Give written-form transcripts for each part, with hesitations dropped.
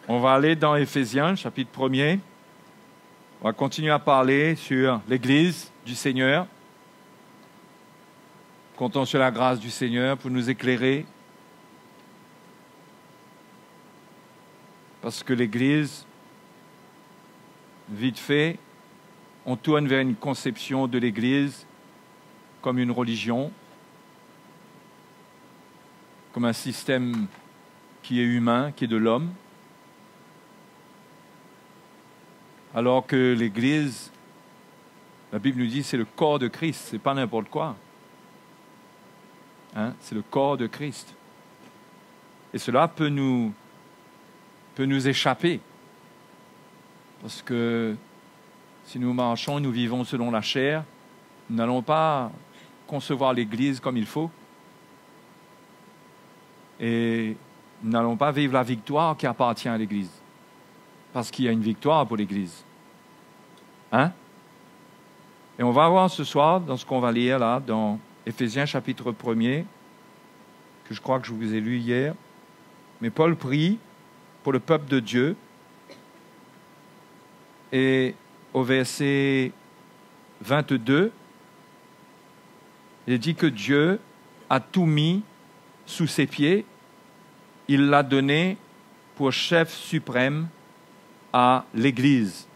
On va aller dans Éphésiens, chapitre 1er. On va continuer à parler sur l'Église du Seigneur. Comptons sur la grâce du Seigneur pour nous éclairer. Parce que l'Église, vite fait, on tourne vers une conception de l'Église comme une religion, comme un système qui est humain, qui est de l'homme. Alors que l'Église, la Bible nous dit, c'est le corps de Christ, c'est pas n'importe quoi. Hein? C'est le corps de Christ. Et cela peut nous échapper. Parce que si nous marchons et nous vivons selon la chair, nous n'allons pas concevoir l'Église comme il faut. Et nous n'allons pas vivre la victoire qui appartient à l'Église. Parce qu'il y a une victoire pour l'Église. Hein? Et on va voir ce soir, dans ce qu'on va lire là, dans Éphésiens chapitre 1er, que je crois que je vous ai lu hier. Mais Paul prie pour le peuple de Dieu. Et au verset 22, il dit que Dieu a tout mis sous ses pieds. Il l'a donné pour chef suprême à l'Église,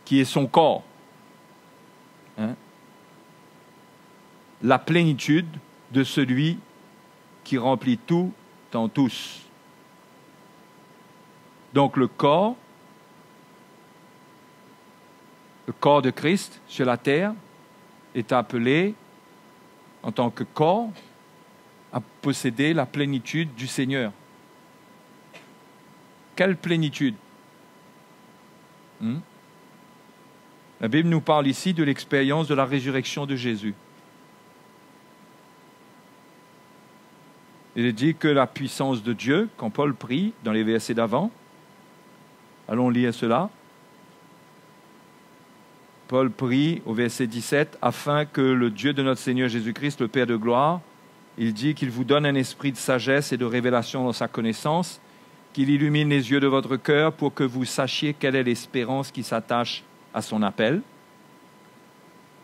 qui est son corps. Hein? La plénitude de celui qui remplit tout en tous. Donc le corps de Christ sur la terre est appelé, en tant que corps, à posséder la plénitude du Seigneur. Quelle plénitude? La Bible nous parle ici de l'expérience de la résurrection de Jésus. Il est dit que la puissance de Dieu, quand Paul prie dans les versets d'avant, allons lire cela. Paul prie au verset 17, afin que le Dieu de notre Seigneur Jésus-Christ, le Père de gloire, il dit qu'il vous donne un esprit de sagesse et de révélation dans sa connaissance, qu'il illumine les yeux de votre cœur pour que vous sachiez quelle est l'espérance qui s'attache à son appel,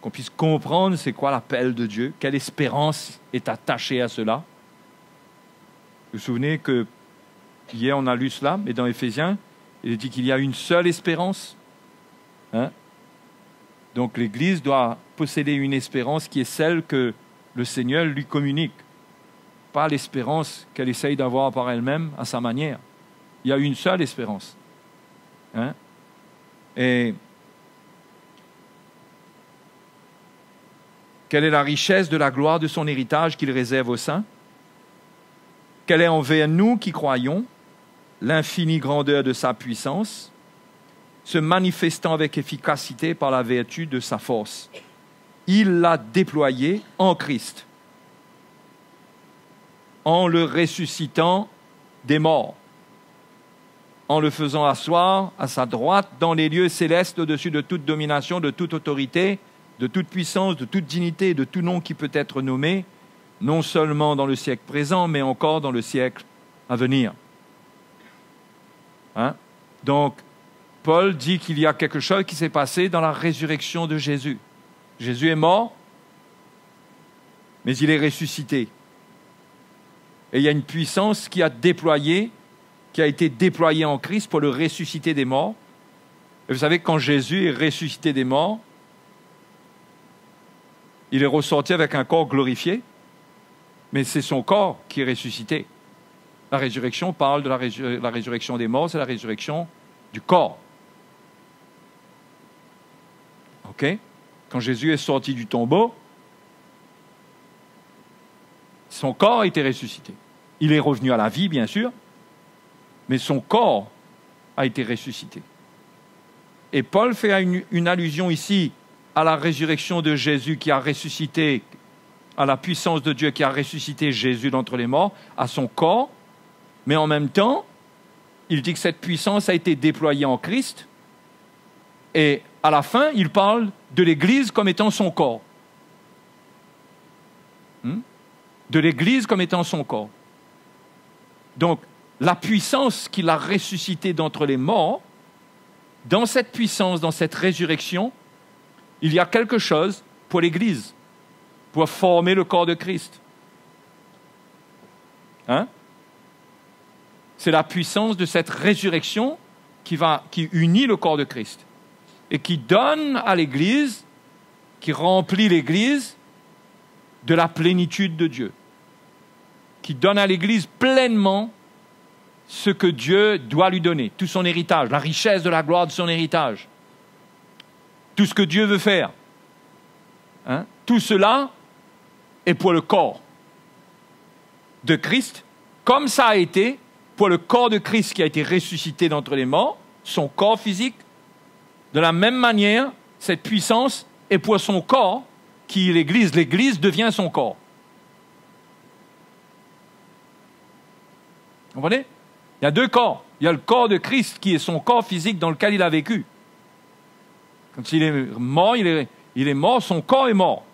qu'on puisse comprendre c'est quoi l'appel de Dieu, quelle espérance est attachée à cela. Vous vous souvenez que hier on a lu cela, mais dans Éphésiens, il est dit qu'il y a une seule espérance. Hein? Donc l'Église doit posséder une espérance qui est celle que le Seigneur lui communique, pas l'espérance qu'elle essaye d'avoir par elle-même à sa manière. Il y a une seule espérance. Hein? Et quelle est la richesse de la gloire de son héritage qu'il réserve aux saints? Quelle est envers nous qui croyons l'infinie grandeur de sa puissance, se manifestant avec efficacité par la vertu de sa force? Il l'a déployé en Christ, en le ressuscitant des morts, en le faisant asseoir à sa droite dans les lieux célestes au-dessus de toute domination, de toute autorité, de toute puissance, de toute dignité, de tout nom qui peut être nommé, non seulement dans le siècle présent, mais encore dans le siècle à venir. Hein? Donc, Paul dit qu'il y a quelque chose qui s'est passé dans la résurrection de Jésus. Jésus est mort, mais il est ressuscité. Et il y a une puissance qui a été déployée en Christ pour le ressusciter des morts. Et vous savez, quand Jésus est ressuscité des morts, il est ressorti avec un corps glorifié, mais c'est son corps qui est ressuscité. La résurrection parle de la résurrection des morts, c'est la résurrection du corps. OK? Quand Jésus est sorti du tombeau, son corps a été ressuscité. Il est revenu à la vie, bien sûr, mais son corps a été ressuscité. Et Paul fait une allusion ici à la résurrection de Jésus qui a ressuscité, à la puissance de Dieu qui a ressuscité Jésus d'entre les morts, à son corps, mais en même temps, il dit que cette puissance a été déployée en Christ, et à la fin, il parle de l'Église comme étant son corps. De l'Église comme étant son corps. Donc, la puissance qu'il a ressuscité d'entre les morts, dans cette puissance, dans cette résurrection, il y a quelque chose pour l'Église, pour former le corps de Christ. Hein? C'est la puissance de cette résurrection qui unit le corps de Christ et qui donne à l'Église, qui remplit l'Église de la plénitude de Dieu, qui donne à l'Église pleinement ce que Dieu doit lui donner, tout son héritage, la richesse de la gloire de son héritage, tout ce que Dieu veut faire. Hein? Tout cela est pour le corps de Christ, comme ça a été pour le corps de Christ qui a été ressuscité d'entre les morts, son corps physique. De la même manière, cette puissance est pour son corps, qui est l'Église. L'Église devient son corps. Vous comprenez? Il y a deux corps. Il y a le corps de Christ qui est son corps physique dans lequel il a vécu. Quand il est mort, il est mort, son corps est mort.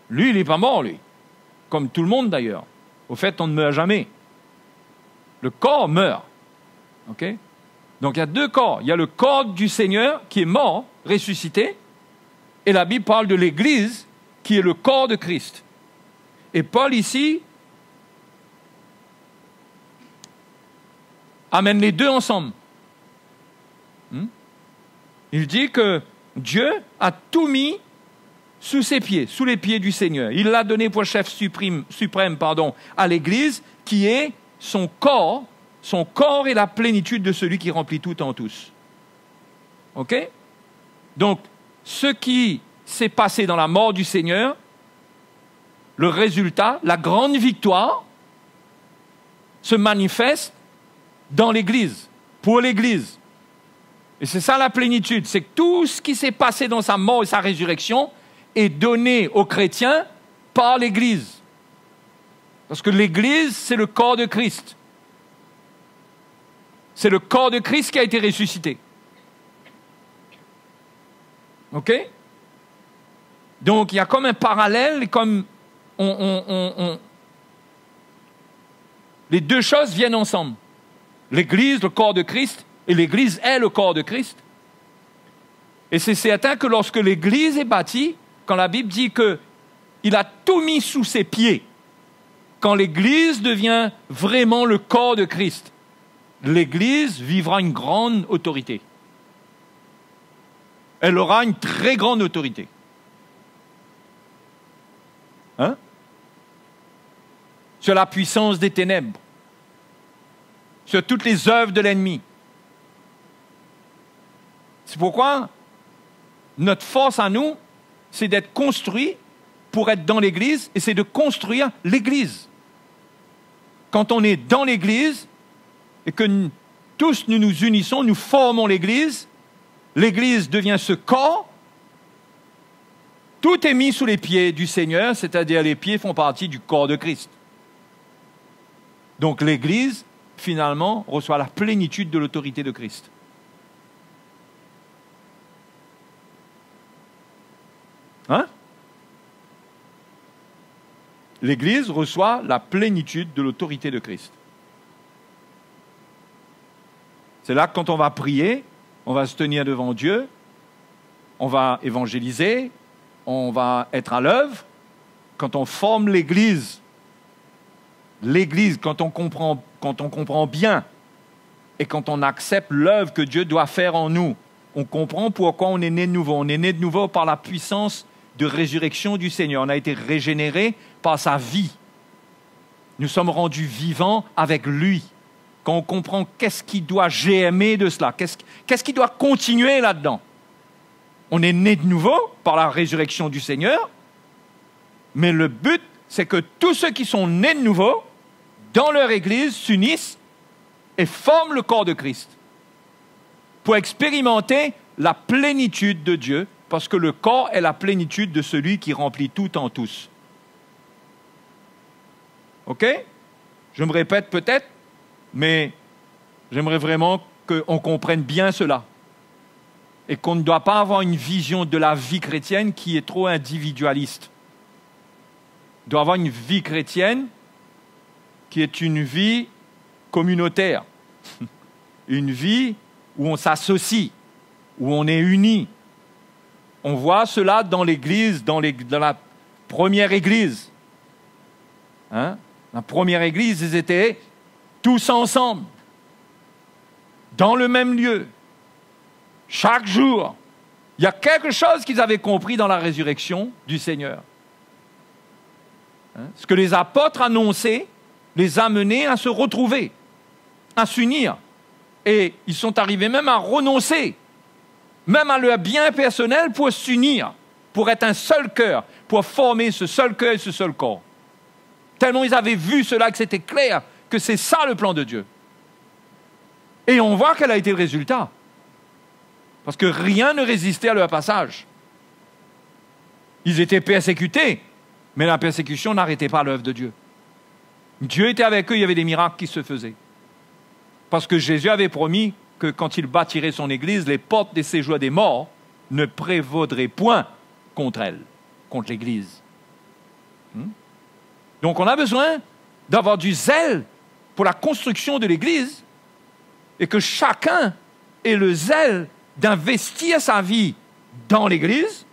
Lui, il n'est pas mort, lui. Comme tout le monde d'ailleurs. Au fait, on ne meurt jamais. Le corps meurt. OK? Donc il y a deux corps. Il y a le corps du Seigneur qui est mort, ressuscité, et la Bible parle de l'Église qui est le corps de Christ. Et Paul ici amène les deux ensemble. Il dit que Dieu a tout mis sous ses pieds, sous les pieds du Seigneur. Il l'a donné pour chef suprême à l'Église qui est son corps est la plénitude de celui qui remplit tout en tous. OK? Donc, ce qui s'est passé dans la mort du Seigneur, le résultat, la grande victoire, se manifeste dans l'Église, pour l'Église. Et c'est ça la plénitude, c'est que tout ce qui s'est passé dans sa mort et sa résurrection est donné aux chrétiens par l'Église. Parce que l'Église, c'est le corps de Christ. C'est le corps de Christ qui a été ressuscité. OK? Donc, il y a comme un parallèle, comme les deux choses viennent ensemble. L'Église, le corps de Christ, et l'Église est le corps de Christ. Et c'est certain que lorsque l'Église est bâtie, quand la Bible dit qu'il a tout mis sous ses pieds, quand l'Église devient vraiment le corps de Christ, l'Église vivra une grande autorité. Elle aura une très grande autorité. Hein? Sur la puissance des ténèbres, sur toutes les œuvres de l'ennemi. C'est pourquoi notre force à nous, c'est d'être construit pour être dans l'Église, et c'est de construire l'Église. Quand on est dans l'Église, et que tous nous nous unissons, nous formons l'Église, l'Église devient ce corps, tout est mis sous les pieds du Seigneur, c'est-à-dire les pieds font partie du corps de Christ. Donc l'Église, finalement, reçoit la plénitude de l'autorité de Christ. Hein? L'Église reçoit la plénitude de l'autorité de Christ. C'est là que quand on va prier, on va se tenir devant Dieu, on va évangéliser, on va être à l'œuvre. Quand on forme l'Église, quand on comprend bien et quand on accepte l'œuvre que Dieu doit faire en nous, on comprend pourquoi on est né de nouveau. On est né de nouveau par la puissance de résurrection du Seigneur. On a été régénéré par sa vie. Nous sommes rendus vivants avec lui. Quand on comprend qu'est-ce qui doit germer de cela, qu'est-ce qui doit continuer là-dedans. On est né de nouveau par la résurrection du Seigneur, mais le but, c'est que tous ceux qui sont nés de nouveau, dans leur Église, s'unissent et forment le corps de Christ pour expérimenter la plénitude de Dieu, parce que le corps est la plénitude de celui qui remplit tout en tous. OK? Je me répète peut-être, mais j'aimerais vraiment qu'on comprenne bien cela. Et qu'on ne doit pas avoir une vision de la vie chrétienne qui est trop individualiste. On doit avoir une vie chrétienne qui est une vie communautaire, une vie où on s'associe, où on est unis. On voit cela dans l'Église, dans la première Église. Hein? La première Église, ils étaient tous ensemble, dans le même lieu, chaque jour. Il y a quelque chose qu'ils avaient compris dans la résurrection du Seigneur. Hein? Ce que les apôtres annonçaient les a menés à se retrouver, à s'unir. Et ils sont arrivés même à renoncer, même à leur bien personnel pour s'unir, pour être un seul cœur, pour former ce seul cœur et ce seul corps. Tellement ils avaient vu cela, que c'était clair, que c'est ça le plan de Dieu. Et on voit quel a été le résultat. Parce que rien ne résistait à leur passage. Ils étaient persécutés, mais la persécution n'arrêtait pas l'œuvre de Dieu. Dieu était avec eux, il y avait des miracles qui se faisaient. Parce que Jésus avait promis que quand il bâtirait son Église, les portes des séjours des morts ne prévaudraient point contre elle, contre l'Église. Donc on a besoin d'avoir du zèle pour la construction de l'Église et que chacun ait le zèle d'investir sa vie dans l'Église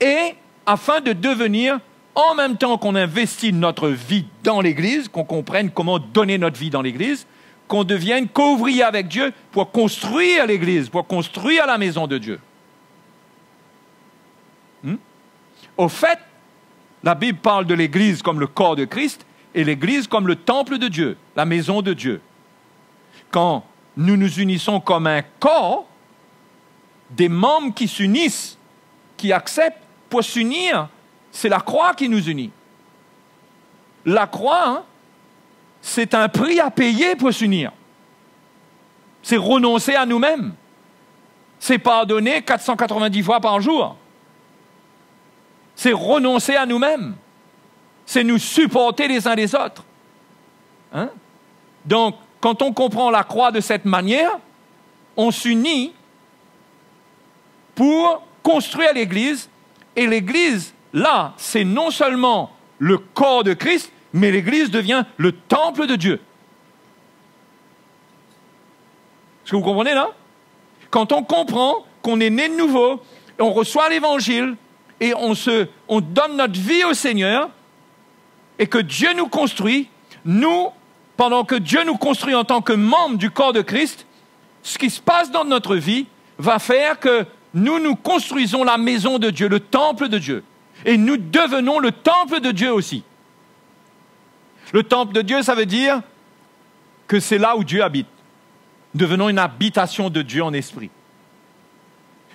et afin de devenir, en même temps qu'on investit notre vie dans l'Église, qu'on comprenne comment donner notre vie dans l'Église, qu'on devienne co-ouvrier avec Dieu pour construire l'Église, pour construire la maison de Dieu. Au fait, la Bible parle de l'Église comme le corps de Christ et l'Église comme le temple de Dieu, la maison de Dieu. Quand nous nous unissons comme un corps, des membres qui s'unissent, qui acceptent pour s'unir, c'est la croix qui nous unit. La croix, c'est un prix à payer pour s'unir. C'est renoncer à nous-mêmes. C'est pardonner 490 fois par jour. C'est renoncer à nous-mêmes. C'est nous supporter les uns les autres. Hein? Donc, quand on comprend la croix de cette manière, on s'unit pour construire l'Église. Et l'Église, là, c'est non seulement le corps de Christ, mais l'Église devient le temple de Dieu. Est-ce que vous comprenez là? Quand on comprend qu'on est né de nouveau, on reçoit l'Évangile et on donne notre vie au Seigneur et que Dieu nous construit, nous, pendant que Dieu nous construit en tant que membres du corps de Christ, ce qui se passe dans notre vie va faire que nous construisons la maison de Dieu, le temple de Dieu. Et nous devenons le temple de Dieu aussi. Le temple de Dieu, ça veut dire que c'est là où Dieu habite. Devenons une habitation de Dieu en esprit.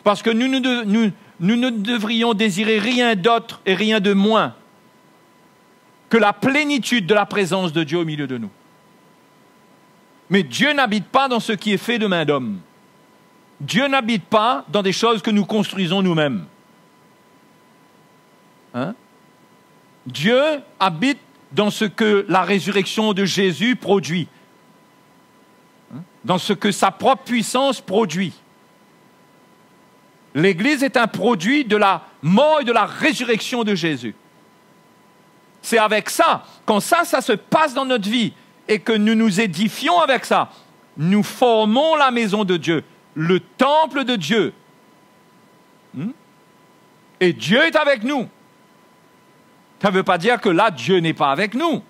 Parce que nous ne devrions désirer rien d'autre et rien de moins que la plénitude de la présence de Dieu au milieu de nous. Mais Dieu n'habite pas dans ce qui est fait de main d'homme. Dieu n'habite pas dans des choses que nous construisons nous-mêmes. Hein? Dieu habite dans ce que la résurrection de Jésus produit, dans ce que sa propre puissance produit. L'Église est un produit de la mort et de la résurrection de Jésus. C'est avec ça, quand ça se passe dans notre vie et que nous nous édifions avec ça, nous formons la maison de Dieu, le temple de Dieu. Et Dieu est avec nous. Ça ne veut pas dire que là, Dieu n'est pas avec nous.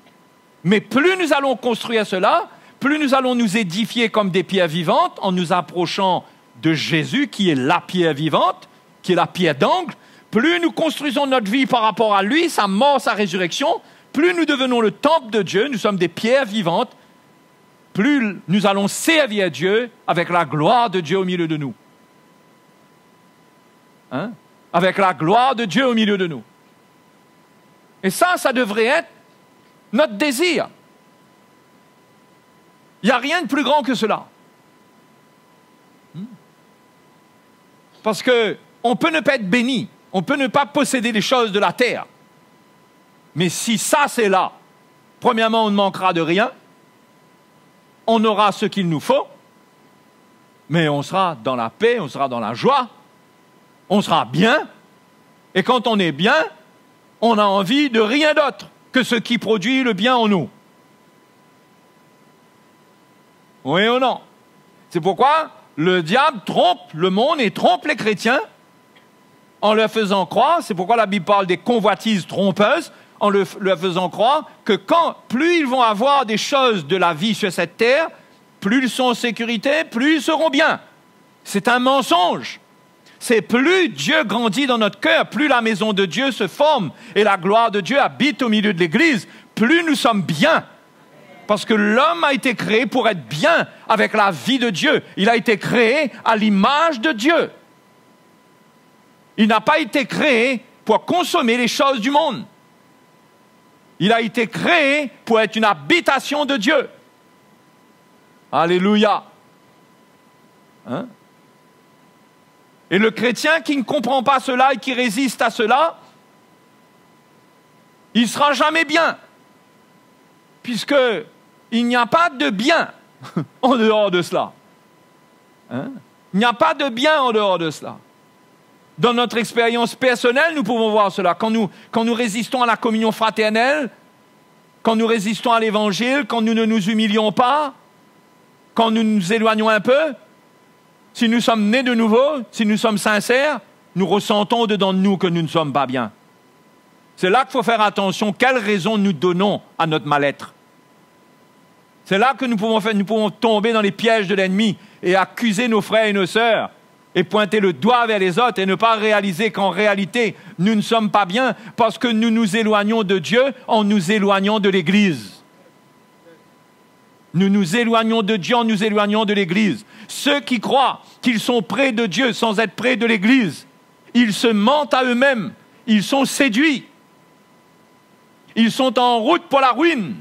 Mais plus nous allons construire cela, plus nous allons nous édifier comme des pierres vivantes en nous approchant de Jésus, qui est la pierre vivante, qui est la pierre d'angle. Plus nous construisons notre vie par rapport à lui, sa mort, sa résurrection, plus nous devenons le temple de Dieu, nous sommes des pierres vivantes, plus nous allons servir Dieu avec la gloire de Dieu au milieu de nous. Hein? Avec la gloire de Dieu au milieu de nous. Et ça devrait être notre désir. Il n'y a rien de plus grand que cela. Parce qu'on peut ne pas être béni, on peut ne pas posséder les choses de la terre. Mais si ça c'est là, premièrement, on ne manquera de rien, on aura ce qu'il nous faut, mais on sera dans la paix, on sera dans la joie, on sera bien, et quand on est bien, on a envie de rien d'autre que ce qui produit le bien en nous. Oui ou non? C'est pourquoi le diable trompe le monde et trompe les chrétiens en leur faisant croire, c'est pourquoi la Bible parle des convoitises trompeuses, en leur faisant croire que plus ils vont avoir des choses de la vie sur cette terre, plus ils sont en sécurité, plus ils seront bien. C'est un mensonge. C'est plus Dieu grandit dans notre cœur, plus la maison de Dieu se forme et la gloire de Dieu habite au milieu de l'Église, plus nous sommes bien. Parce que l'homme a été créé pour être bien avec la vie de Dieu. Il a été créé à l'image de Dieu. Il n'a pas été créé pour consommer les choses du monde. Il a été créé pour être une habitation de Dieu. Alléluia. Hein? Et le chrétien qui ne comprend pas cela et qui résiste à cela, il ne sera jamais bien. Puisqu'il n'y a pas de bien en dehors de cela. Hein? Il n'y a pas de bien en dehors de cela. Dans notre expérience personnelle, nous pouvons voir cela. Quand nous résistons à la communion fraternelle, quand nous résistons à l'Évangile, quand nous ne nous humilions pas, quand nous nous éloignons un peu, si nous sommes nés de nouveau, si nous sommes sincères, nous ressentons dedans de nous que nous ne sommes pas bien. C'est là qu'il faut faire attention, quelles raisons nous donnons à notre mal-être. C'est là que nous pouvons tomber dans les pièges de l'ennemi et accuser nos frères et nos sœurs et pointer le doigt vers les autres et ne pas réaliser qu'en réalité, nous ne sommes pas bien parce que nous nous éloignons de Dieu en nous éloignant de l'Église. Nous nous éloignons de Dieu en nous éloignant de l'Église. Ceux qui croient qu'ils sont près de Dieu sans être près de l'Église, ils se mentent à eux-mêmes, ils sont séduits. Ils sont en route pour la ruine.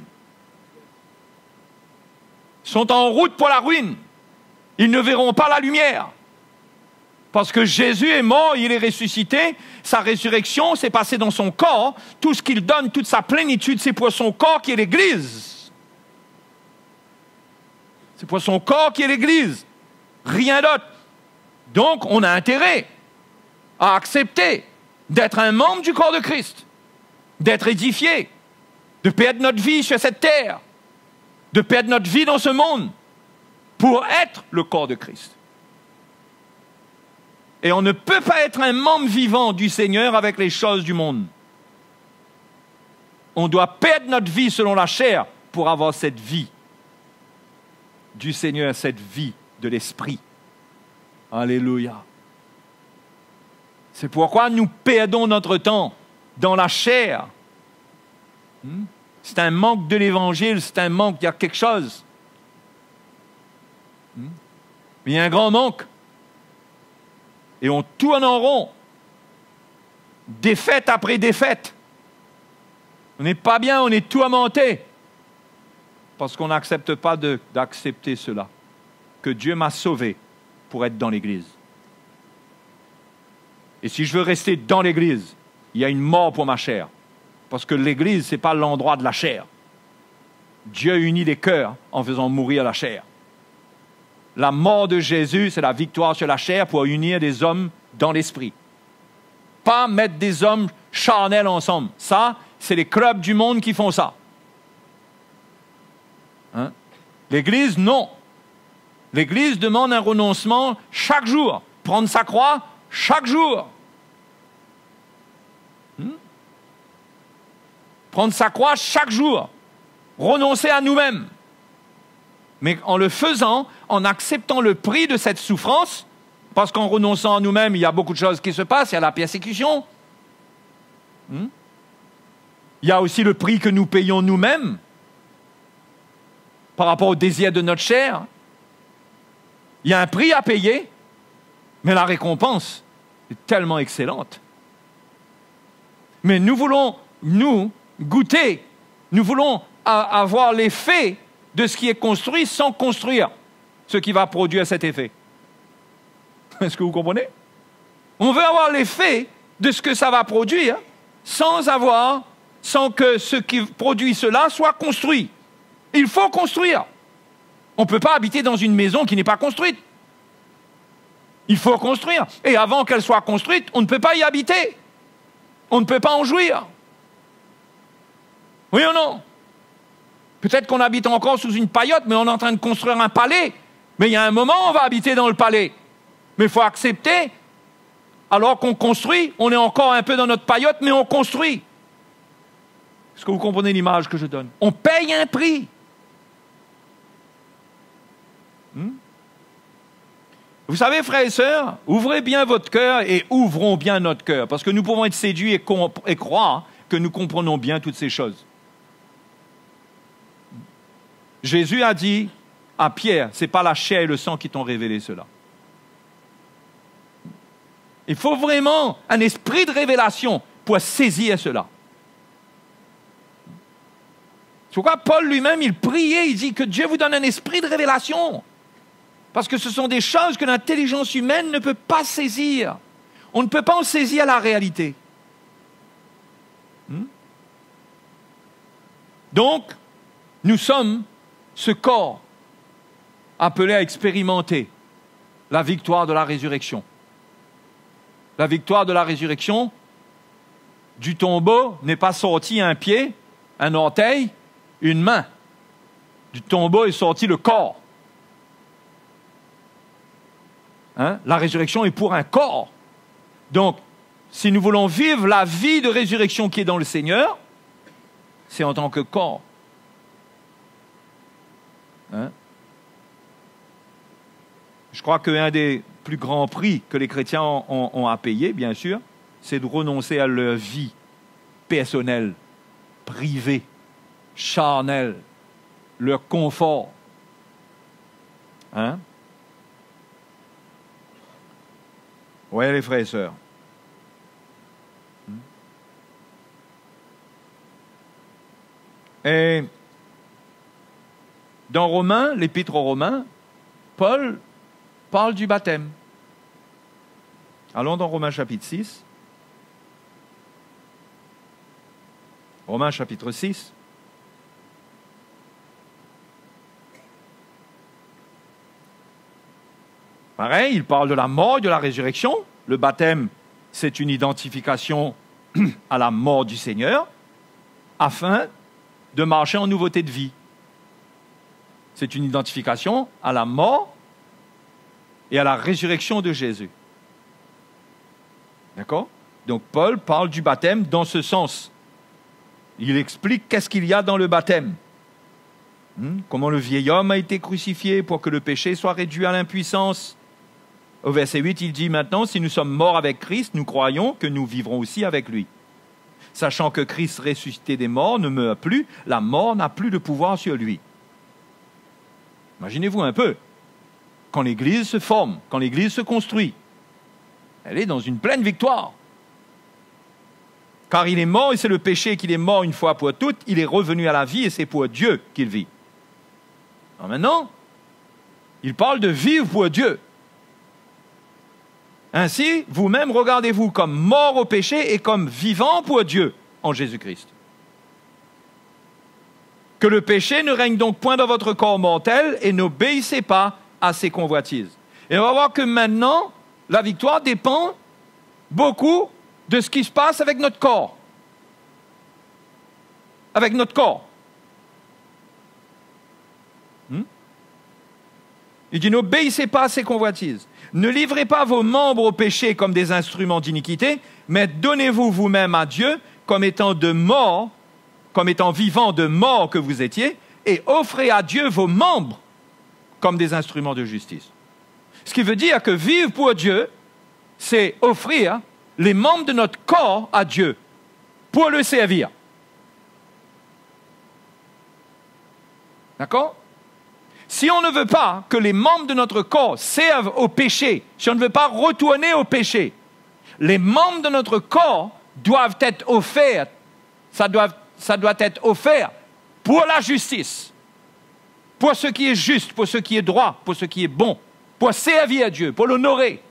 Ils sont en route pour la ruine. Ils ne verront pas la lumière. Parce que Jésus est mort, il est ressuscité, sa résurrection s'est passée dans son corps, tout ce qu'il donne, toute sa plénitude, c'est pour son corps qui est l'Église. C'est pour son corps qui est l'Église. Rien d'autre. Donc, on a intérêt à accepter d'être un membre du corps de Christ, d'être édifié, de perdre notre vie sur cette terre, de perdre notre vie dans ce monde, pour être le corps de Christ. Et on ne peut pas être un membre vivant du Seigneur avec les choses du monde. On doit perdre notre vie selon la chair pour avoir cette vie du Seigneur, cette vie de l'Esprit. Alléluia. C'est pourquoi nous perdons notre temps dans la chair. C'est un manque de l'Évangile, c'est un manque, il y a quelque chose. Mais il y a un grand manque. Et on tourne en rond, défaite après défaite. On n'est pas bien, on est tourmenté, parce qu'on n'accepte pas d'accepter cela, que Dieu m'a sauvé pour être dans l'Église. Et si je veux rester dans l'Église, il y a une mort pour ma chair, parce que l'Église, ce n'est pas l'endroit de la chair. Dieu unit les cœurs en faisant mourir la chair. La mort de Jésus, c'est la victoire sur la chair pour unir des hommes dans l'esprit. Pas mettre des hommes charnels ensemble. Ça, c'est les clubs du monde qui font ça. Hein? L'Église, non. L'Église demande un renoncement chaque jour. Prendre sa croix chaque jour. Prendre sa croix chaque jour. Renoncer à nous-mêmes. Mais en le faisant, en acceptant le prix de cette souffrance, parce qu'en renonçant à nous-mêmes, il y a beaucoup de choses qui se passent, il y a la persécution. Il y a aussi le prix que nous payons nous-mêmes par rapport au désir de notre chair. Il y a un prix à payer, mais la récompense est tellement excellente. Mais nous voulons, goûter, nous voulons avoir l'effet de ce qui est construit sans construire ce qui va produire cet effet. Est-ce que vous comprenez? On veut avoir l'effet de ce que ça va produire sans que ce qui produit cela soit construit. Il faut construire. On ne peut pas habiter dans une maison qui n'est pas construite. Il faut construire. Et avant qu'elle soit construite, on ne peut pas y habiter. On ne peut pas en jouir. Oui ou non? Peut-être qu'on habite encore sous une paillote, mais on est en train de construire un palais. Mais il y a un moment, on va habiter dans le palais. Mais il faut accepter, alors qu'on construit, on est encore un peu dans notre paillote, mais on construit. Est-ce que vous comprenez l'image que je donne? On paye un prix. Vous savez, frères et sœurs, ouvrez bien votre cœur et ouvrons bien notre cœur, parce que nous pouvons être séduits et croire que nous comprenons bien toutes ces choses. Jésus a dit à Pierre, ce n'est pas la chair et le sang qui t'ont révélé cela. Il faut vraiment un esprit de révélation pour saisir cela. C'est pourquoi Paul lui-même, il priait, il dit que Dieu vous donne un esprit de révélation. Parce que ce sont des choses que l'intelligence humaine ne peut pas saisir. On ne peut pas en saisir la réalité. Donc, nous sommes ce corps appelé à expérimenter la victoire de la résurrection. La victoire de la résurrection, du tombeau n'est pas sorti un pied, un orteil, une main. Du tombeau est sorti le corps. La résurrection est pour un corps. Donc, si nous voulons vivre la vie de résurrection qui est dans le Seigneur, c'est en tant que corps. Je crois qu'un des plus grands prix que les chrétiens ont à payer, bien sûr, c'est de renoncer à leur vie personnelle, privée, charnelle, leur confort. Oui, les frères et sœurs. Et dans Romains, l'épître aux Romains, Paul parle du baptême. Allons dans Romains chapitre 6. Romains chapitre 6. Pareil, il parle de la mort et de la résurrection. Le baptême, c'est une identification à la mort du Seigneur, afin de marcher en nouveauté de vie. C'est une identification à la mort et à la résurrection de Jésus. D'accord? Donc Paul parle du baptême dans ce sens. Il explique qu'est-ce qu'il y a dans le baptême. Comment le vieil homme a été crucifié pour que le péché soit réduit à l'impuissance. Au verset 8, il dit maintenant, si nous sommes morts avec Christ, nous croyons que nous vivrons aussi avec lui. Sachant que Christ ressuscité des morts ne meurt plus, la mort n'a plus de pouvoir sur lui. Imaginez-vous un peu, quand l'Église se forme, quand l'Église se construit, elle est dans une pleine victoire. Car il est mort et c'est le péché qu'il est mort une fois pour toutes, il est revenu à la vie et c'est pour Dieu qu'il vit. Alors maintenant, il parle de vivre pour Dieu. Ainsi, vous-même, regardez-vous comme mort au péché et comme vivant pour Dieu en Jésus-Christ. Que le péché ne règne donc point dans votre corps mortel et n'obéissez pas à ses convoitises. Et on va voir que maintenant, la victoire dépend beaucoup de ce qui se passe avec notre corps. Avec notre corps. Il dit, n'obéissez pas à ses convoitises. Ne livrez pas vos membres au péché comme des instruments d'iniquité, mais donnez-vous vous-même à Dieu comme étant de mort, comme étant vivant de mort que vous étiez, et offrez à Dieu vos membres comme des instruments de justice. Ce qui veut dire que vivre pour Dieu, c'est offrir les membres de notre corps à Dieu pour le servir. D'accord ? Si on ne veut pas que les membres de notre corps servent au péché, si on ne veut pas retourner au péché, les membres de notre corps doivent être offerts, ça doit être offert pour la justice, pour ce qui est juste, pour ce qui est droit, pour ce qui est bon, pour servir à Dieu, pour l'honorer,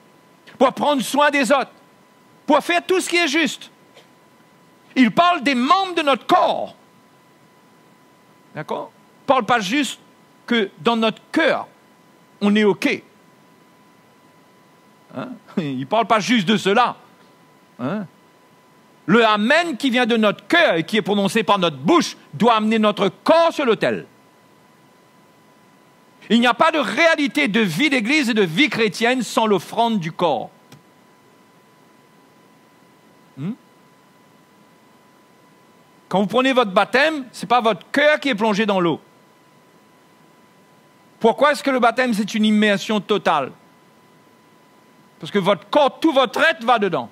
pour prendre soin des autres, pour faire tout ce qui est juste. Il parle des membres de notre corps. D'accord ? Il ne parle pas juste que dans notre cœur, on est OK. Il ne parle pas juste de cela. Le Amen qui vient de notre cœur et qui est prononcé par notre bouche doit amener notre corps sur l'autel. Il n'y a pas de réalité de vie d'Église et de vie chrétienne sans l'offrande du corps. Quand vous prenez votre baptême, ce n'est pas votre cœur qui est plongé dans l'eau. Pourquoi est-ce que le baptême, c'est une immersion totale? Parce que votre corps, tout votre être va dedans.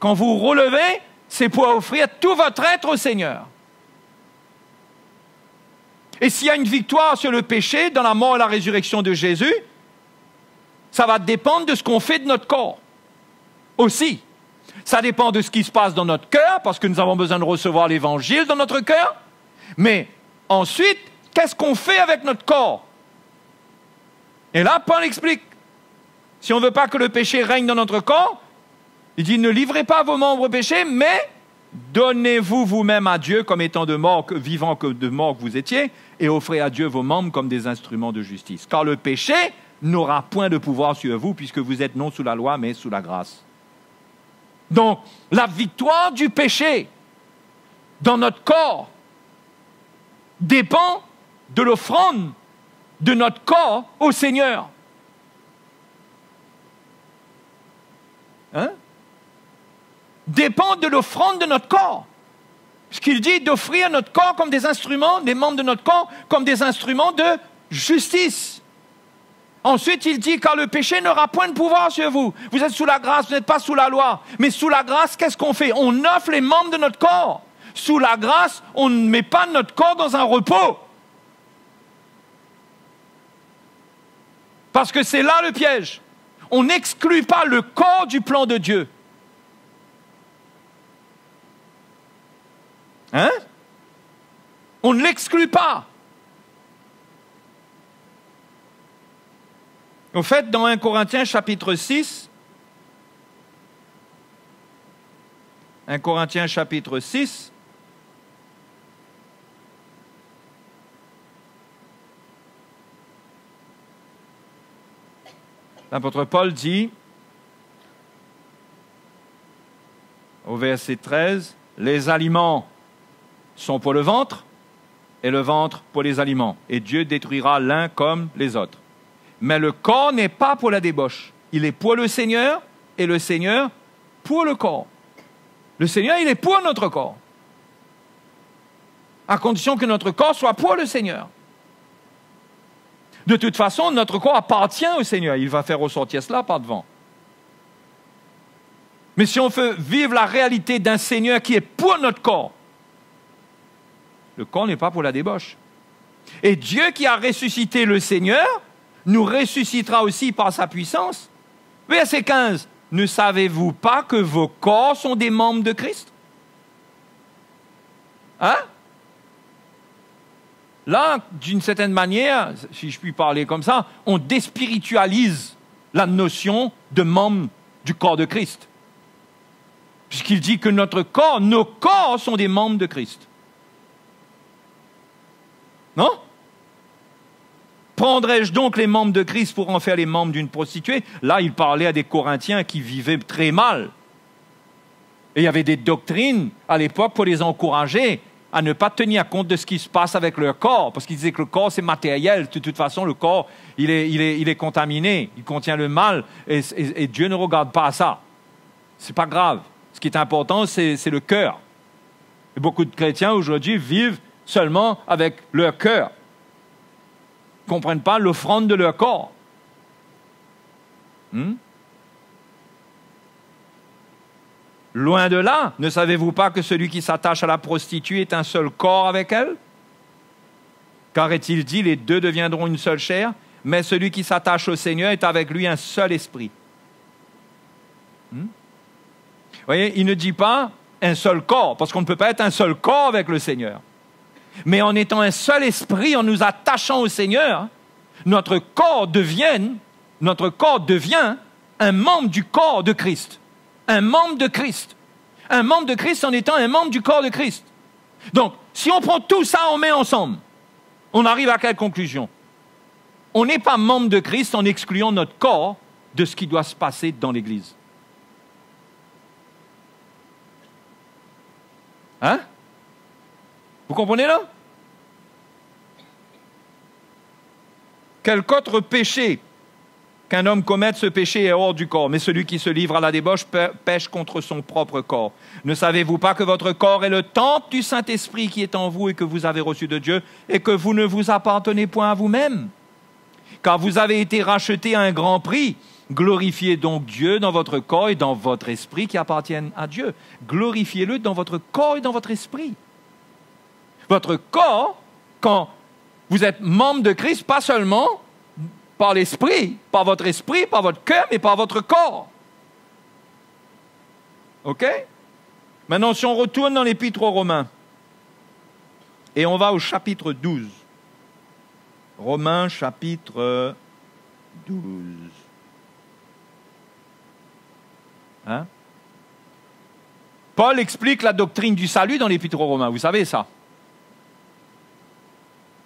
Quand vous relevez, c'est pour offrir tout votre être au Seigneur. Et s'il y a une victoire sur le péché, dans la mort et la résurrection de Jésus, ça va dépendre de ce qu'on fait de notre corps. Aussi. Ça dépend de ce qui se passe dans notre cœur, parce que nous avons besoin de recevoir l'Évangile dans notre cœur. Mais ensuite, qu'est-ce qu'on fait avec notre corps? Et là, Paul explique. Si on ne veut pas que le péché règne dans notre corps, il dit, ne livrez pas vos membres au péché, mais donnez-vous vous-même à Dieu comme étant de mort, vivant que de mort que vous étiez, et offrez à Dieu vos membres comme des instruments de justice. Car le péché n'aura point de pouvoir sur vous, puisque vous êtes non sous la loi, mais sous la grâce. Donc, la victoire du péché dans notre corps dépend de l'offrande de notre corps au Seigneur. Dépend de l'offrande de notre corps. Ce qu'il dit d'offrir notre corps comme des instruments, les membres de notre corps, comme des instruments de justice. Ensuite, il dit, car le péché n'aura point de pouvoir sur vous. Vous êtes sous la grâce, vous n'êtes pas sous la loi. Mais sous la grâce, qu'est-ce qu'on fait? On offre les membres de notre corps. Sous la grâce, on ne met pas notre corps dans un repos. Parce que c'est là le piège. On n'exclut pas le corps du plan de Dieu. On ne l'exclut pas. Au fait, dans 1 Corinthiens chapitre 6, 1 Corinthiens chapitre 6, l'apôtre Paul dit, au verset 13, les aliments sont pour le ventre et le ventre pour les aliments. Et Dieu détruira l'un comme les autres. Mais le corps n'est pas pour la débauche. Il est pour le Seigneur et le Seigneur pour le corps. Le Seigneur, il est pour notre corps. À condition que notre corps soit pour le Seigneur. De toute façon, notre corps appartient au Seigneur. Il va faire ressortir cela par devant. Mais si on veut vivre la réalité d'un Seigneur qui est pour notre corps, le corps n'est pas pour la débauche. Et Dieu qui a ressuscité le Seigneur nous ressuscitera aussi par sa puissance. Verset 15. Ne savez-vous pas que vos corps sont des membres de Christ? Là, d'une certaine manière, si je puis parler comme ça, on déspiritualise la notion de membre du corps de Christ. Puisqu'il dit que notre corps, nos corps sont des membres de Christ. Non? Prendrais-je donc les membres de Christ pour en faire les membres d'une prostituée? Là, il parlait à des Corinthiens qui vivaient très mal. Et il y avait des doctrines à l'époque pour les encourager à ne pas tenir compte de ce qui se passe avec leur corps. Parce qu'ils disaient que le corps, c'est matériel. De toute façon, le corps, il est contaminé. Il contient le mal. Et Dieu ne regarde pas à ça. Ce n'est pas grave. Ce qui est important, c'est le cœur. Et beaucoup de chrétiens aujourd'hui vivent seulement avec leur cœur. Ils ne comprennent pas l'offrande de leur corps. Loin de là, ne savez-vous pas que celui qui s'attache à la prostituée est un seul corps avec elle? Car est-il dit, les deux deviendront une seule chair, mais celui qui s'attache au Seigneur est avec lui un seul esprit. Vous voyez, il ne dit pas un seul corps, parce qu'on ne peut pas être un seul corps avec le Seigneur. Mais en étant un seul esprit, en nous attachant au Seigneur, notre corps devient un membre du corps de Christ. Un membre de Christ. Un membre de Christ en étant un membre du corps de Christ. Donc, si on prend tout ça, on met ensemble, on arrive à quelle conclusion? On n'est pas membre de Christ en excluant notre corps de ce qui doit se passer dans l'Église. Hein? Vous comprenez là? Quelque autre péché qu'un homme commette, ce péché est hors du corps. Mais celui qui se livre à la débauche pêche contre son propre corps. Ne savez-vous pas que votre corps est le temple du Saint-Esprit qui est en vous et que vous avez reçu de Dieu et que vous ne vous appartenez point à vous-même? Car vous avez été rachetés à un grand prix. Glorifiez donc Dieu dans votre corps et dans votre esprit qui appartiennent à Dieu. Glorifiez-le dans votre corps et dans votre esprit. Votre corps, quand vous êtes membre de Christ, pas seulement par l'esprit, par votre cœur, mais par votre corps. OK? Maintenant, si on retourne dans l'Épître aux Romains, et on va au chapitre 12. Romains, chapitre 12. Hein? Paul explique la doctrine du salut dans l'Épître aux Romains. Vous savez ça?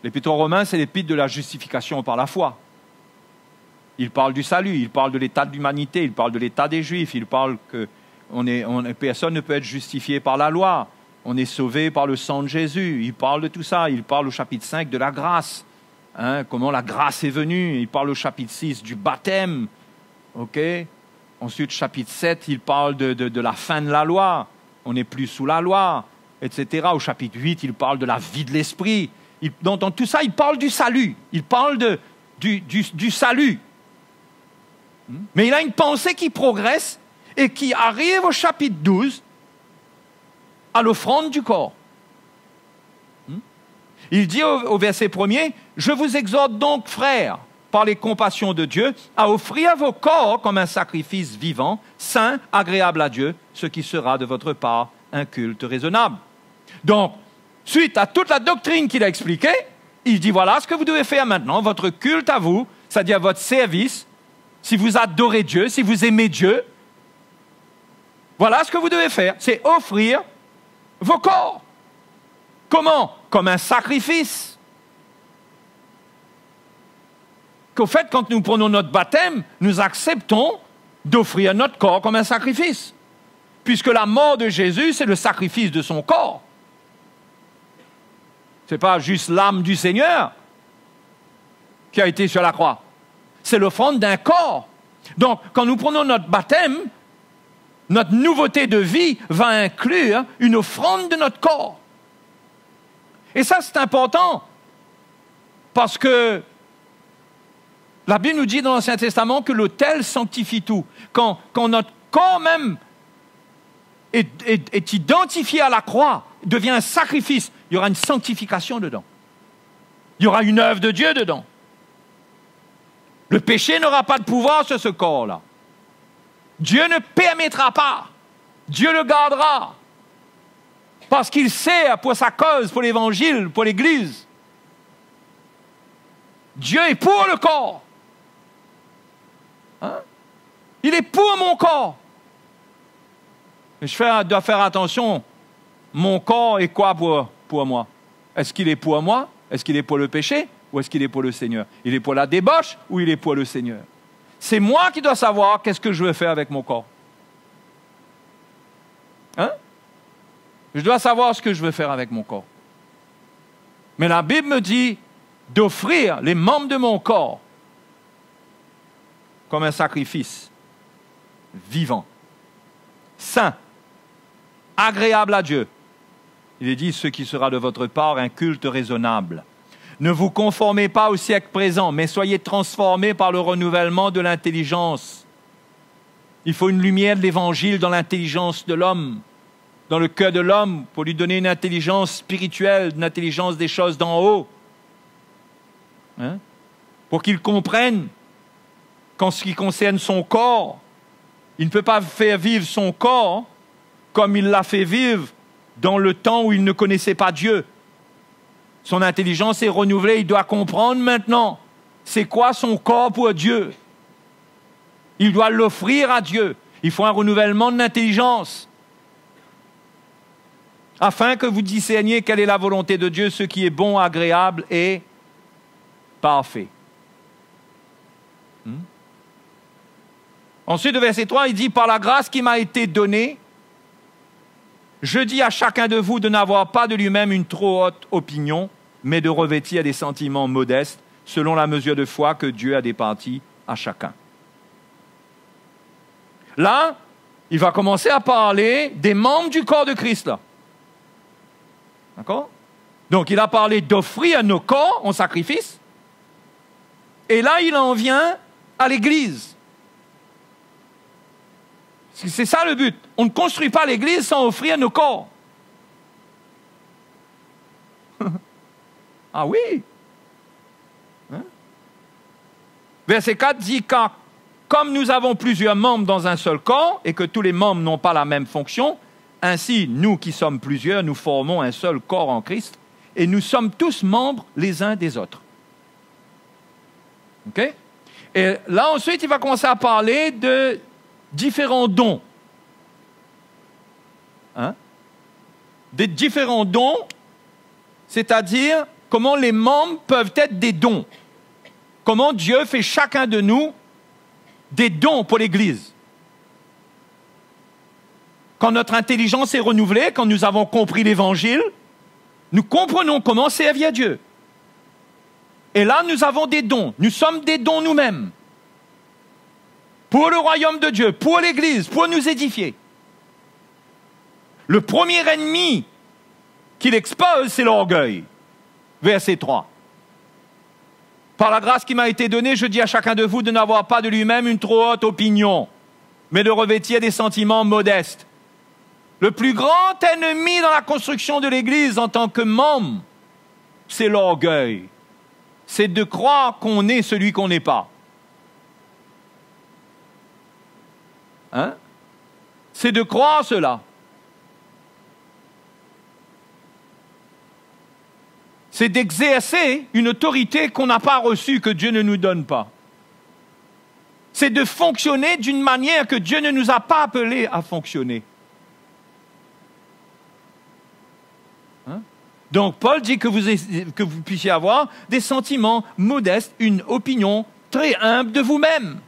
L'Épître aux Romains, c'est l'épître de la justification par la foi. Il parle du salut, il parle de l'état de l'humanité, il parle de l'état des Juifs, il parle que personne ne peut être justifié par la loi, on est sauvé par le sang de Jésus. Il parle de tout ça, il parle au chapitre 5 de la grâce, hein, comment la grâce est venue, il parle au chapitre 6 du baptême, ok? Ensuite, chapitre 7, il parle de la fin de la loi, on n'est plus sous la loi, etc. Au chapitre 8, il parle de la vie de l'esprit. Dans tout ça, il parle du salut, il parle du salut. Mais il a une pensée qui progresse et qui arrive au chapitre 12 à l'offrande du corps. Il dit au verset 1er, « Je vous exhorte donc, frères, par les compassions de Dieu, à offrir vos corps comme un sacrifice vivant, saint, agréable à Dieu, ce qui sera de votre part un culte raisonnable. » Donc, suite à toute la doctrine qu'il a expliquée, il dit, voilà ce que vous devez faire maintenant, votre culte à vous, c'est-à-dire votre service, si vous adorez Dieu, si vous aimez Dieu, voilà ce que vous devez faire, c'est offrir vos corps. Comment? Comme un sacrifice. Qu'au fait, quand nous prenons notre baptême, nous acceptons d'offrir notre corps comme un sacrifice. Puisque la mort de Jésus, c'est le sacrifice de son corps. Ce n'est pas juste l'âme du Seigneur qui a été sur la croix. C'est l'offrande d'un corps. Donc, quand nous prenons notre baptême, notre nouveauté de vie va inclure une offrande de notre corps. Et ça, c'est important, parce que la Bible nous dit dans l'Ancien Testament que l'autel sanctifie tout. Quand notre corps même est identifié à la croix, devient un sacrifice, il y aura une sanctification dedans. Il y aura une œuvre de Dieu dedans. Le péché n'aura pas de pouvoir sur ce corps-là. Dieu ne permettra pas. Dieu le gardera. Parce qu'il sert pour sa cause, pour l'Évangile, pour l'Église. Dieu est pour le corps. Hein? Il est pour mon corps. Mais je dois faire attention. Mon corps est quoi pour moi? Est-ce qu'il est pour moi? Est-ce qu'il est pour le péché? Ou est-ce qu'il est pour le Seigneur? Il est pour la débauche ou il est pour le Seigneur? C'est moi qui dois savoir qu'est-ce que je veux faire avec mon corps. Hein? Je dois savoir ce que je veux faire avec mon corps. Mais la Bible me dit d'offrir les membres de mon corps comme un sacrifice vivant, saint, agréable à Dieu. Il est dit, ce qui sera de votre part un culte raisonnable. Ne vous conformez pas au siècle présent, mais soyez transformés par le renouvellement de l'intelligence. Il faut une lumière de l'Évangile dans l'intelligence de l'homme, dans le cœur de l'homme, pour lui donner une intelligence spirituelle, une intelligence des choses d'en haut. Hein? Pour qu'il comprenne qu'en ce qui concerne son corps, il ne peut pas faire vivre son corps comme il l'a fait vivre dans le temps où il ne connaissait pas Dieu. Son intelligence est renouvelée, il doit comprendre maintenant c'est quoi son corps pour Dieu. Il doit l'offrir à Dieu. Il faut un renouvellement de l'intelligence afin que vous discerniez quelle est la volonté de Dieu, ce qui est bon, agréable et parfait. Ensuite, au verset 3, il dit « Par la grâce qui m'a été donnée, Je dis à chacun de vous de n'avoir pas de lui-même une trop haute opinion, mais de revêtir des sentiments modestes, selon la mesure de foi que Dieu a départie à chacun. Là, il va commencer à parler des membres du corps de Christ, là. D'accord? Donc, il a parlé d'offrir nos corps en sacrifice. Et là, il en vient à l'Église. C'est ça le but. On ne construit pas l'Église sans offrir nos corps. Ah oui. Hein? Verset 4 dit, car comme nous avons plusieurs membres dans un seul corps et que tous les membres n'ont pas la même fonction, ainsi, nous qui sommes plusieurs, nous formons un seul corps en Christ et nous sommes tous membres les uns des autres. OK? Et là, ensuite, il va commencer à parler de différents dons. Hein? Des différents dons, c'est-à-dire comment les membres peuvent être des dons. Comment Dieu fait chacun de nous des dons pour l'Église. Quand notre intelligence est renouvelée, quand nous avons compris l'Évangile, nous comprenons comment servir Dieu. Et là, nous avons des dons. Nous sommes des dons nous-mêmes. Pour le royaume de Dieu, pour l'Église, pour nous édifier. Le premier ennemi qu'il expose, c'est l'orgueil. Verset 3. Par la grâce qui m'a été donnée, je dis à chacun de vous de n'avoir pas de lui-même une trop haute opinion, mais de revêtir des sentiments modestes. Le plus grand ennemi dans la construction de l'Église en tant que membre, c'est l'orgueil. C'est de croire qu'on est celui qu'on n'est pas. Hein? C'est de croire cela. C'est d'exercer une autorité qu'on n'a pas reçue, que Dieu ne nous donne pas. C'est de fonctionner d'une manière que Dieu ne nous a pas appelés à fonctionner. Hein? Donc Paul dit que vous puissiez avoir des sentiments modestes, une opinion très humble de vous-même.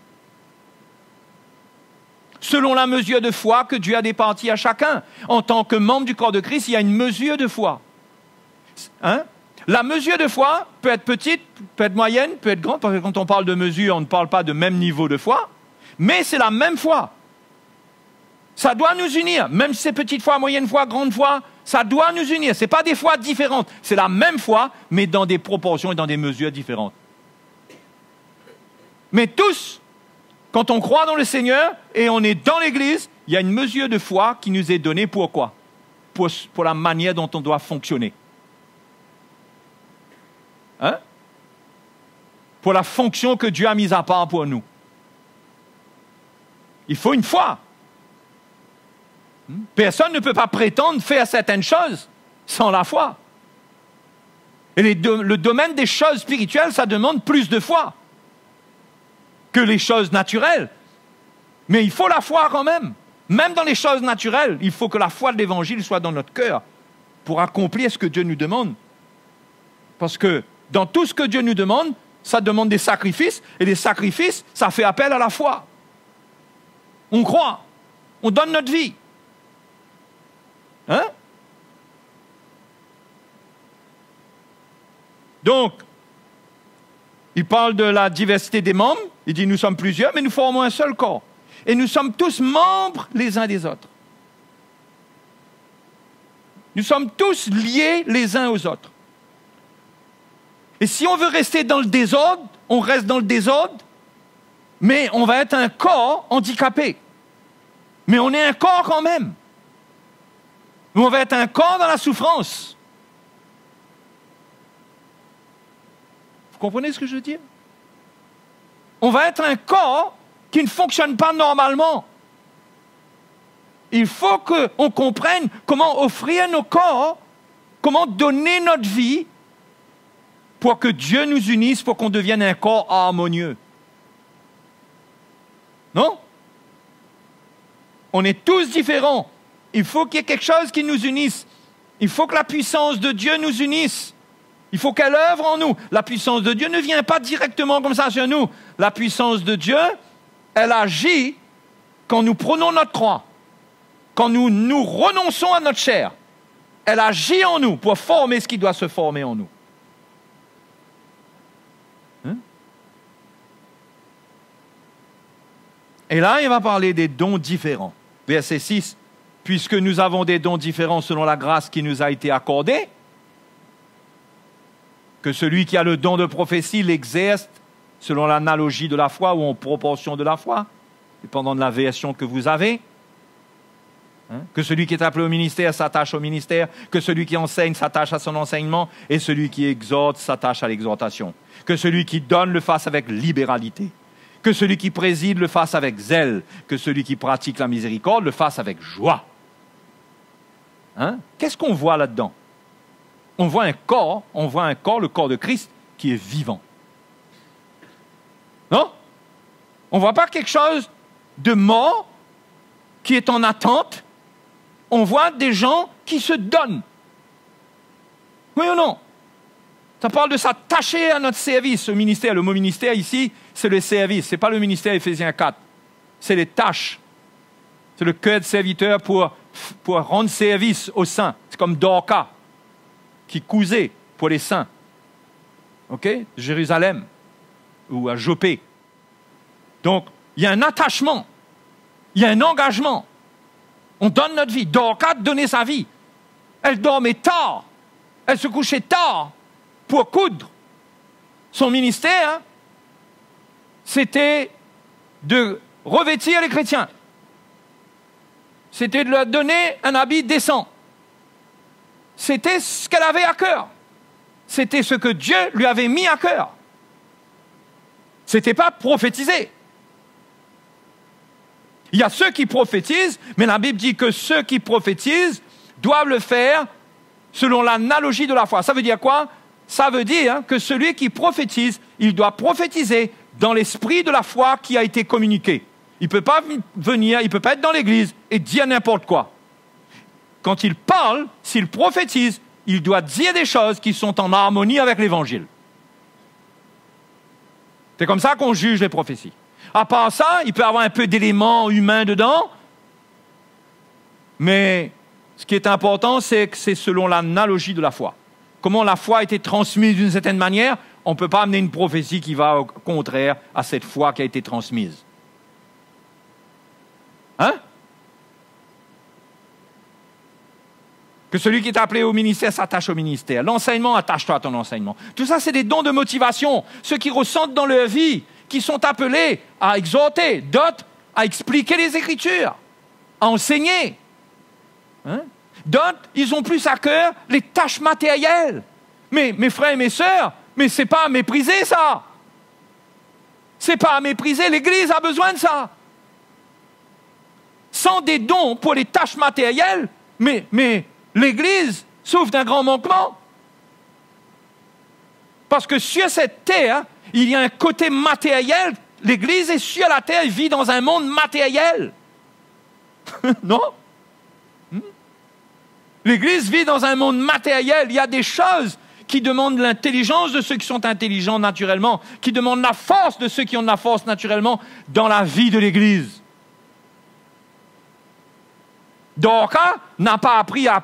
Selon la mesure de foi que Dieu a départie à chacun. En tant que membre du corps de Christ, il y a une mesure de foi. Hein? La mesure de foi peut être petite, peut être moyenne, peut être grande, parce que quand on parle de mesure, on ne parle pas de même niveau de foi, mais c'est la même foi. Ça doit nous unir, même si c'est petite foi, moyenne foi, grande foi, ça doit nous unir. Ce n'est pas des foi différentes, c'est la même foi, mais dans des proportions et dans des mesures différentes. Mais tous, quand on croit dans le Seigneur et on est dans l'Église, il y a une mesure de foi qui nous est donnée pour quoi? Pour la manière dont on doit fonctionner. Hein? Pour la fonction que Dieu a mise à part pour nous. Il faut une foi. Personne ne peut pas prétendre faire certaines choses sans la foi. Et le domaine des choses spirituelles, ça demande plus de foi que les choses naturelles. Mais il faut la foi quand même. Même dans les choses naturelles, il faut que la foi de l'Évangile soit dans notre cœur pour accomplir ce que Dieu nous demande. Parce que dans tout ce que Dieu nous demande, ça demande des sacrifices, et les sacrifices, ça fait appel à la foi. On croit, on donne notre vie. Hein? Donc, il parle de la diversité des membres, il dit nous sommes plusieurs, mais nous formons un seul corps. Et nous sommes tous membres les uns des autres. Nous sommes tous liés les uns aux autres. Et si on veut rester dans le désordre, on reste dans le désordre, mais on va être un corps handicapé. Mais on est un corps quand même. On va être un corps dans la souffrance. Vous comprenez ce que je veux dire? On va être un corps qui ne fonctionne pas normalement. Il faut qu'on comprenne comment offrir nos corps, comment donner notre vie pour que Dieu nous unisse, pour qu'on devienne un corps harmonieux. Non? On est tous différents. Il faut qu'il y ait quelque chose qui nous unisse. Il faut que la puissance de Dieu nous unisse. Il faut qu'elle œuvre en nous. La puissance de Dieu ne vient pas directement comme ça sur nous. La puissance de Dieu, elle agit quand nous prenons notre croix. quand nous renonçons à notre chair, elle agit en nous pour former ce qui doit se former en nous. Hein? Et là, il va parler des dons différents. Verset 6, « Puisque nous avons des dons différents selon la grâce qui nous a été accordée, que celui qui a le don de prophétie l'exerce selon l'analogie de la foi ou en proportion de la foi, dépendant de la version que vous avez. Hein? Que celui qui est appelé au ministère s'attache au ministère, que celui qui enseigne s'attache à son enseignement, et celui qui exhorte s'attache à l'exhortation. Que celui qui donne le fasse avec libéralité. Que celui qui préside le fasse avec zèle. Que celui qui pratique la miséricorde le fasse avec joie. » Hein? Qu'est-ce qu'on voit là-dedans? On voit un corps, le corps de Christ, qui est vivant. Non? On ne voit pas quelque chose de mort qui est en attente. On voit des gens qui se donnent. Oui ou non? Ça parle de s'attacher à notre service, au ministère. Le mot ministère ici, c'est le service. Ce n'est pas le ministère Éphésiens 4. C'est les tâches. C'est le cœur de serviteur pour rendre service aux saints. C'est comme Dorcas, qui cousait pour les saints. OK? Jérusalem ou à Jopé. Donc, il y a un attachement, il y a un engagement. On donne notre vie. Dorcas donnait sa vie. Elle dormait tard, elle se couchait tard pour coudre. Son ministère, c'était de revêtir les chrétiens. C'était de leur donner un habit décent. C'était ce qu'elle avait à cœur. C'était ce que Dieu lui avait mis à cœur. Ce n'était pas prophétiser. Il y a ceux qui prophétisent, mais la Bible dit que ceux qui prophétisent doivent le faire selon l'analogie de la foi. Ça veut dire quoi? Ça veut dire que celui qui prophétise, il doit prophétiser dans l'esprit de la foi qui a été communiqué. Il ne peut pas venir, il ne peut pas être dans l'église et dire n'importe quoi. Quand il parle, s'il prophétise, il doit dire des choses qui sont en harmonie avec l'évangile. C'est comme ça qu'on juge les prophéties. À part ça, il peut y avoir un peu d'éléments humains dedans, mais ce qui est important, c'est que c'est selon l'analogie de la foi. Comment la foi a été transmise d'une certaine manière, on ne peut pas amener une prophétie qui va au contraire à cette foi qui a été transmise. Hein? Que celui qui est appelé au ministère s'attache au ministère. L'enseignement, attache-toi à ton enseignement. Tout ça, c'est des dons de motivation. Ceux qui ressentent dans leur vie, qui sont appelés à exhorter, d'autres à expliquer les Écritures, à enseigner. Hein? D'autres, ils ont plus à cœur les tâches matérielles. Mais mes frères et mes sœurs, mais c'est pas à mépriser ça. C'est pas à mépriser. L'Église a besoin de ça. Sans des dons pour les tâches matérielles, mais l'Église souffre d'un grand manquement. Parce que sur cette terre, il y a un côté matériel. L'Église est sur la terre, elle vit dans un monde matériel. Non? L'Église vit dans un monde matériel. Il y a des choses qui demandent l'intelligence de ceux qui sont intelligents naturellement, qui demandent la force de ceux qui ont de la force naturellement dans la vie de l'Église. Dorcas n'a pas appris à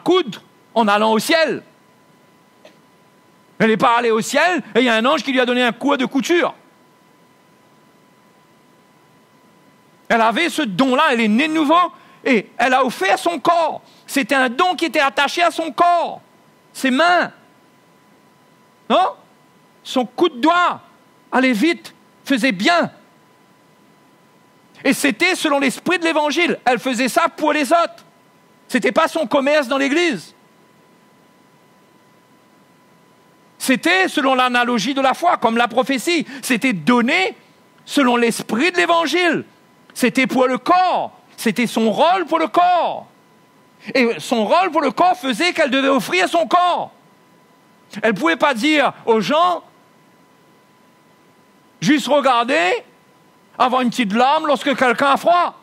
coudre en allant au ciel. Elle n'est pas allée au ciel et il y a un ange qui lui a donné un coup de couture. Elle avait ce don-là, elle est née de nouveau et elle a offert son corps. C'était un don qui était attaché à son corps, ses mains. Non? Son coup de doigt allait vite, faisait bien. Et c'était selon l'esprit de l'Évangile. Elle faisait ça pour les autres. Ce n'était pas son commerce dans l'Église. C'était selon l'analogie de la foi, comme la prophétie. C'était donné selon l'esprit de l'Évangile. C'était pour le corps. C'était son rôle pour le corps. Et son rôle pour le corps faisait qu'elle devait offrir son corps. Elle ne pouvait pas dire aux gens, juste regarder, avoir une petite larme lorsque quelqu'un a froid.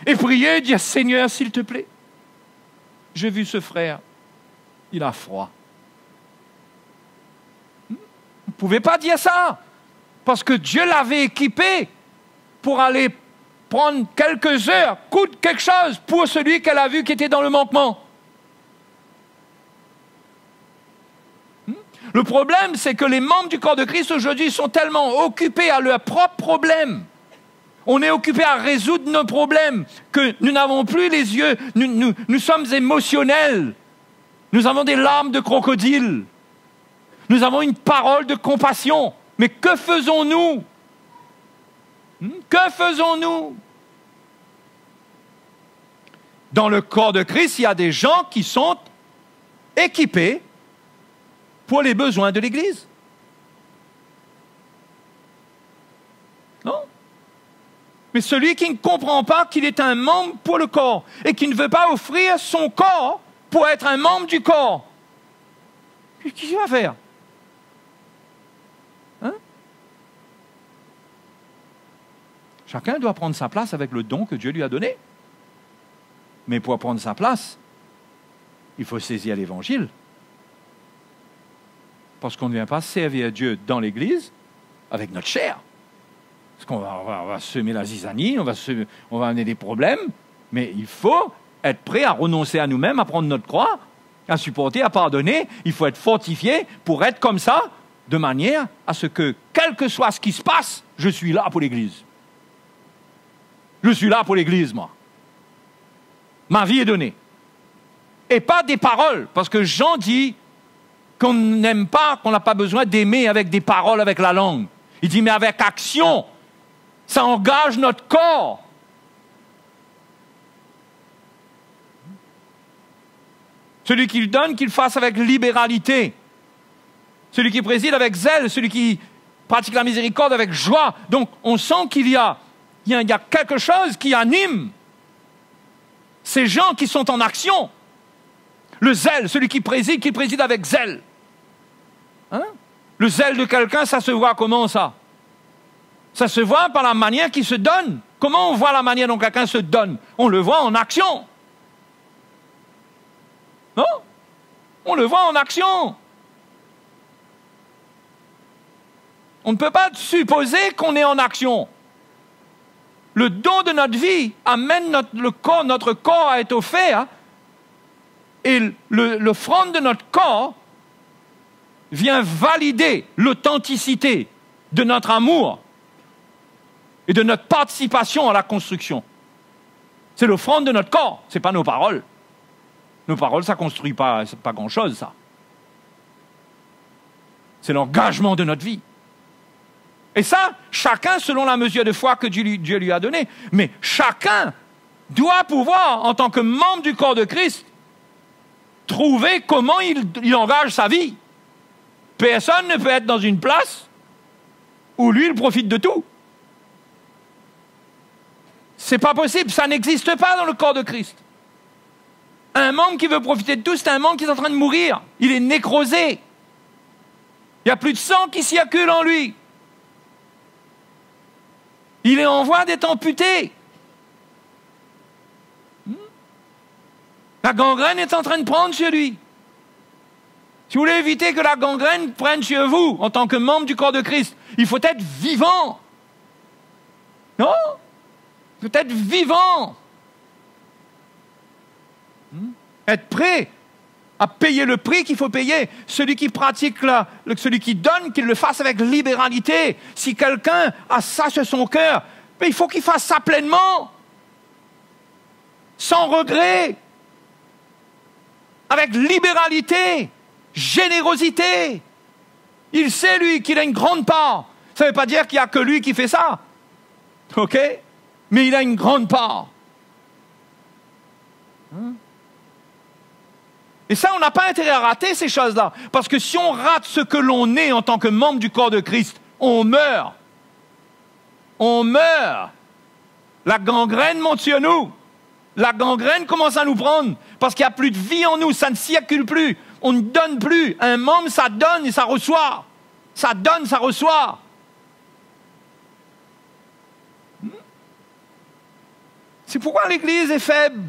Et prier, dire, Seigneur, s'il te plaît, j'ai vu ce frère, il a froid. Vous ne pouvez pas dire ça, parce que Dieu l'avait équipé pour aller prendre quelques heures, coûte quelque chose pour celui qu'elle a vu qui était dans le manquement. Le problème, c'est que les membres du corps de Christ aujourd'hui sont tellement occupés à leurs propres problèmes. On est occupé à résoudre nos problèmes que nous n'avons plus les yeux, nous sommes émotionnels. Nous avons des larmes de crocodile. Nous avons une parole de compassion. Mais que faisons-nous? Que faisons-nous? Dans le corps de Christ, il y a des gens qui sont équipés pour les besoins de l'Église. Non? Mais celui qui ne comprend pas qu'il est un membre pour le corps et qui ne veut pas offrir son corps pour être un membre du corps, qu'est-ce qu'il va faire? Hein? Chacun doit prendre sa place avec le don que Dieu lui a donné. Mais pour prendre sa place, il faut saisir l'Évangile. Parce qu'on ne vient pas servir Dieu dans l'Église avec notre chair. Parce qu'on va semer la zizanie, on va amener des problèmes, mais il faut être prêt à renoncer à nous-mêmes, à prendre notre croix, à supporter, à pardonner. Il faut être fortifié pour être comme ça, de manière à ce que, quel que soit ce qui se passe, je suis là pour l'Église. Je suis là pour l'Église, moi. Ma vie est donnée. Et pas des paroles, parce que Jean dit qu'on n'aime pas, qu'on n'a pas besoin d'aimer avec des paroles, avec la langue. Il dit, mais avec action, ça engage notre corps. Celui qui le donne, qu'il le fasse avec libéralité. Celui qui préside avec zèle, celui qui pratique la miséricorde avec joie. Donc, on sent qu'il y a quelque chose qui anime ces gens qui sont en action. Le zèle, celui qui préside avec zèle. Hein? Le zèle de quelqu'un, ça se voit comment, ça? Ça se voit par la manière qu'il se donne. Comment on voit la manière dont quelqu'un se donne? On le voit en action. Non? On le voit en action. On ne peut pas supposer qu'on est en action. Le don de notre vie amène notre corps à être offert, et l'offrande de notre corps vient valider l'authenticité de notre amour et de notre participation à la construction. C'est l'offrande de notre corps, ce n'est pas nos paroles. Nos paroles, ça ne construit pas grand-chose, ça. C'est l'engagement de notre vie. Et ça, chacun selon la mesure de foi que Dieu lui a donnée. Mais chacun doit pouvoir, en tant que membre du corps de Christ, trouver comment il engage sa vie. Personne ne peut être dans une place où lui, il profite de tout. C'est pas possible, ça n'existe pas dans le corps de Christ. Un membre qui veut profiter de tout, c'est un membre qui est en train de mourir. Il est nécrosé. Il n'y a plus de sang qui circule en lui. Il est en voie d'être amputé. La gangrène est en train de prendre sur lui. Si vous voulez éviter que la gangrène prenne sur vous, en tant que membre du corps de Christ, il faut être vivant. Non? Il faut être vivant. Être prêt à payer le prix qu'il faut payer. Celui qui pratique, celui qui donne, qu'il le fasse avec libéralité. Si quelqu'un a ça sur son cœur, mais il faut qu'il fasse ça pleinement, sans regret, avec libéralité, générosité. Il sait, lui, qu'il a une grande part. Ça ne veut pas dire qu'il n'y a que lui qui fait ça. OK? Mais il a une grande part. Et ça, on n'a pas intérêt à rater ces choses-là. Parce que si on rate ce que l'on est en tant que membre du corps de Christ, on meurt. On meurt. La gangrène monte sur nous. La gangrène commence à nous prendre. Parce qu'il n'y a plus de vie en nous. Ça ne circule plus. On ne donne plus. Un membre, ça donne et ça reçoit. Ça donne, ça reçoit. C'est pourquoi l'Église est faible.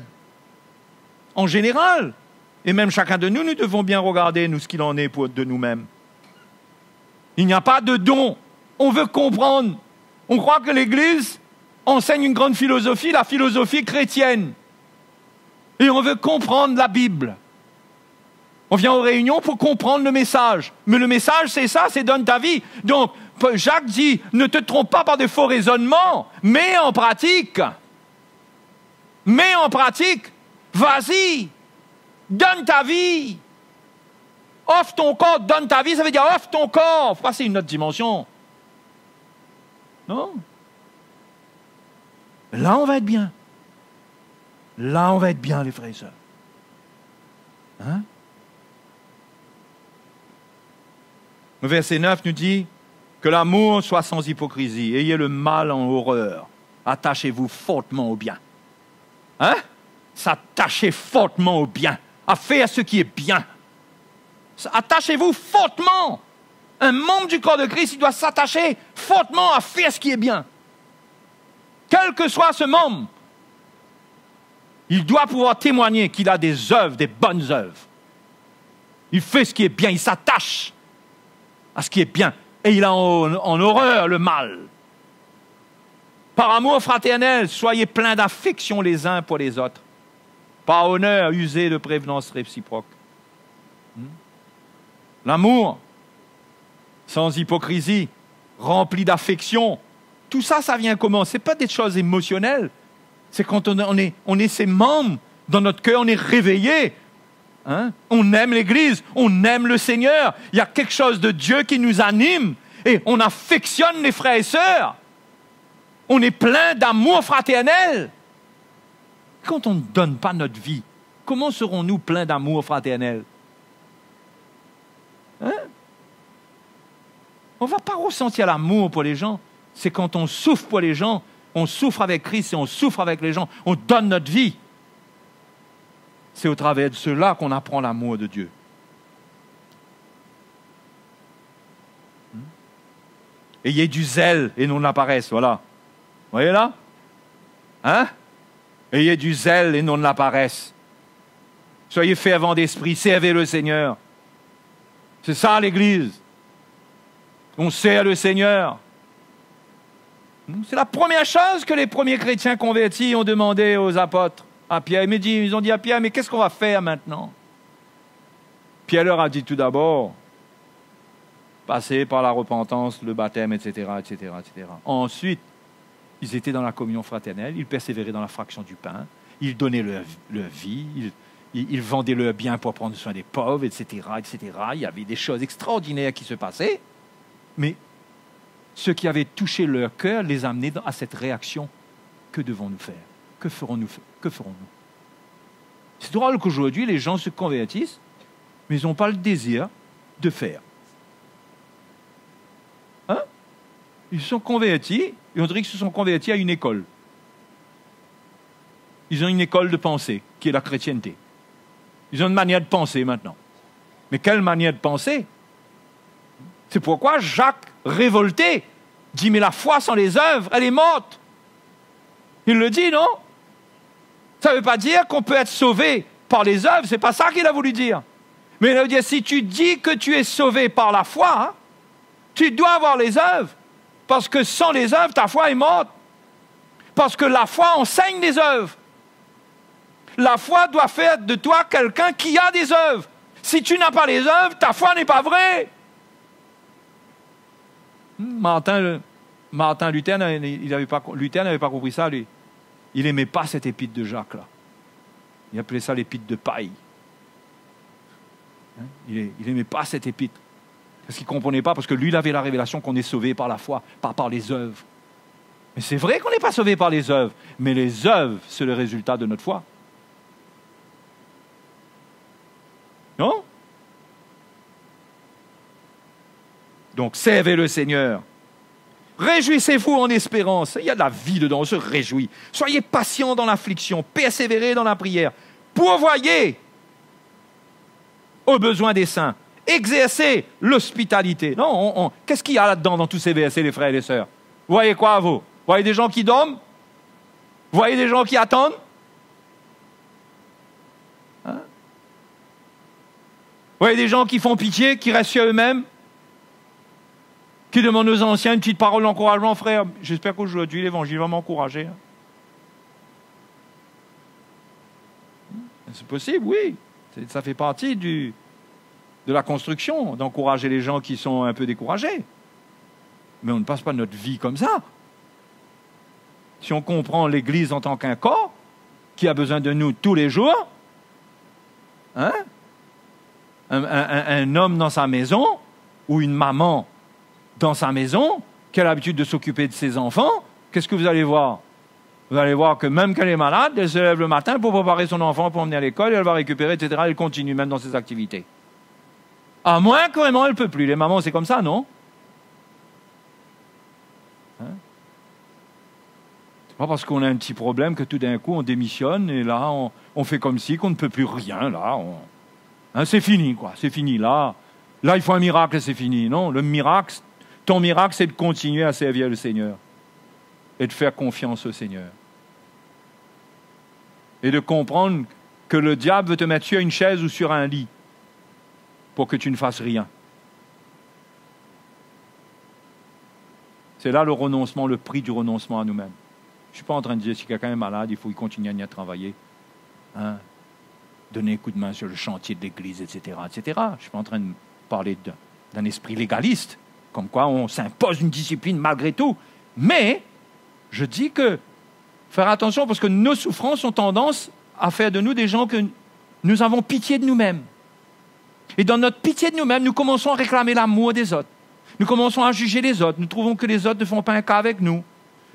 En général. Et même chacun de nous, nous devons bien regarder ce qu'il en est de nous-mêmes. Il n'y a pas de don. On veut comprendre. On croit que l'Église, enseigne une grande philosophie, la philosophie chrétienne. Et on veut comprendre la Bible. On vient aux réunions pour comprendre le message. Mais le message, c'est ça, c'est donne ta vie. Donc, Jacques dit, ne te trompe pas par de faux raisonnements, mets en pratique. Mets en pratique. Vas-y. Donne ta vie. Offre ton corps, donne ta vie, ça veut dire offre ton corps. Il faut passer une autre dimension. Non? Là, on va être bien. Là, on va être bien, les frères et sœurs. Hein? Le verset 9 nous dit que l'amour soit sans hypocrisie. Ayez le mal en horreur. Attachez-vous fortement au bien. Hein? S'attacher fortement au bien. À faire ce qui est bien. Attachez-vous fortement. Un membre du corps de Christ, il doit s'attacher fortement à faire ce qui est bien. Quel que soit ce membre, il doit pouvoir témoigner qu'il a des œuvres, des bonnes œuvres. Il fait ce qui est bien, il s'attache à ce qui est bien. Et il a en horreur le mal. Par amour fraternel, soyez pleins d'affection les uns pour les autres. Par honneur, usez de prévenance réciproque. L'amour, sans hypocrisie, rempli d'affection. Tout ça, ça vient comment? Ce n'est pas des choses émotionnelles. C'est quand on est ses membres, dans notre cœur, on est réveillé. Hein? On aime l'Église, on aime le Seigneur. Il y a quelque chose de Dieu qui nous anime et on affectionne les frères et sœurs. On est plein d'amour fraternel. Quand on ne donne pas notre vie, comment serons-nous pleins d'amour fraternel? Hein? On ne va pas ressentir l'amour pour les gens. C'est quand on souffre pour les gens, on souffre avec Christ et on souffre avec les gens. On donne notre vie. C'est au travers de cela qu'on apprend l'amour de Dieu. Ayez du zèle et non de la paresse, voilà. Vous voyez là? Hein? Ayez du zèle et non de la paresse. Soyez fervents d'esprit, servez le Seigneur. C'est ça l'Église. On sert le Seigneur. C'est la première chose que les premiers chrétiens convertis ont demandé aux apôtres, à Pierre. Ils ont dit à Pierre, mais qu'est-ce qu'on va faire maintenant? Pierre leur a dit tout d'abord, passer par la repentance, le baptême, etc., etc., etc. Ensuite, ils étaient dans la communion fraternelle, ils persévéraient dans la fraction du pain, ils donnaient leur vie, ils vendaient leurs biens pour prendre soin des pauvres, etc., etc. Il y avait des choses extraordinaires qui se passaient, mais ce qui avait touché leur cœur les amenait à cette réaction. Que devons-nous faire? Que ferons-nous? Que ferons-nous? C'est drôle qu'aujourd'hui, les gens se convertissent, mais ils n'ont pas le désir de faire. Hein? Ils se sont convertis, et on dirait qu'ils se sont convertis à une école. Ils ont une école de pensée, qui est la chrétienté. Ils ont une manière de penser maintenant. Mais quelle manière de penser? C'est pourquoi Jacques, révolté, dit, mais la foi sans les œuvres, elle est morte. Il le dit, non? Ça ne veut pas dire qu'on peut être sauvé par les œuvres, c'est pas ça qu'il a voulu dire. Mais il veut dire, si tu dis que tu es sauvé par la foi, hein, tu dois avoir les œuvres. Parce que sans les œuvres, ta foi est morte. Parce que la foi enseigne les œuvres. La foi doit faire de toi quelqu'un qui a des œuvres. Si tu n'as pas les œuvres, ta foi n'est pas vraie. Martin Luther n'avait pas compris ça, lui. Il n'aimait pas cette épître de Jacques, là. Il appelait ça l'épître de paille. Hein? Il n'aimait pas cette épître. Parce qu'il ne comprenait pas, parce que lui, il avait la révélation qu'on est sauvé par la foi, pas par les œuvres. Mais c'est vrai qu'on n'est pas sauvé par les œuvres, mais les œuvres, c'est le résultat de notre foi. Non? Donc, servez le Seigneur. Réjouissez-vous en espérance. Il y a de la vie dedans, on se réjouit. Soyez patients dans l'affliction, persévérez dans la prière. Pourvoyez aux besoins des saints. Exercez l'hospitalité. Non, qu'est-ce qu'il y a là-dedans dans tous ces versets, les frères et les sœurs? Vous voyez quoi, vous? Vous voyez des gens qui dorment? Vous voyez des gens qui attendent? Hein? Vous voyez des gens qui font pitié, qui restent sur eux-mêmes? qui demande aux anciens une petite parole d'encouragement, frère. J'espère qu'aujourd'hui, l'Évangile va m'encourager. C'est possible, oui. Ça fait partie de la construction, d'encourager les gens qui sont un peu découragés. Mais on ne passe pas notre vie comme ça. Si on comprend l'Église en tant qu'un corps, qui a besoin de nous tous les jours, hein? Un homme dans sa maison, ou une maman dans sa maison, qui a l'habitude de s'occuper de ses enfants, qu'est-ce que vous allez voir? Vous allez voir que même qu'elle est malade, elle se lève le matin pour préparer son enfant pour emmener à l'école, et elle va récupérer, etc. Elle continue même dans ses activités. À moins que vraiment elle ne peut plus. Les mamans, c'est comme ça, non? Hein? C'est pas parce qu'on a un petit problème que tout d'un coup on démissionne, et là on fait comme si qu'on ne peut plus rien, là. Hein, c'est fini, quoi. C'est fini, là. Là, il faut un miracle et c'est fini. Non, le miracle, ton miracle, c'est de continuer à servir le Seigneur. Et de faire confiance au Seigneur. Et de comprendre que le diable veut te mettre sur une chaise ou sur un lit pour que tu ne fasses rien. C'est là le renoncement, le prix du renoncement à nous-mêmes. Je ne suis pas en train de dire si quelqu'un est malade, il faut y continuer à y travailler. Hein? Donner un coup de main sur le chantier de l'Église, etc., etc. Je ne suis pas en train de parler d'un esprit légaliste, comme quoi on s'impose une discipline malgré tout. Mais je dis que faire attention parce que nos souffrances ont tendance à faire de nous des gens que nous avons pitié de nous-mêmes. Et dans notre pitié de nous-mêmes, nous commençons à réclamer l'amour des autres. Nous commençons à juger les autres. Nous trouvons que les autres ne font pas un cas avec nous.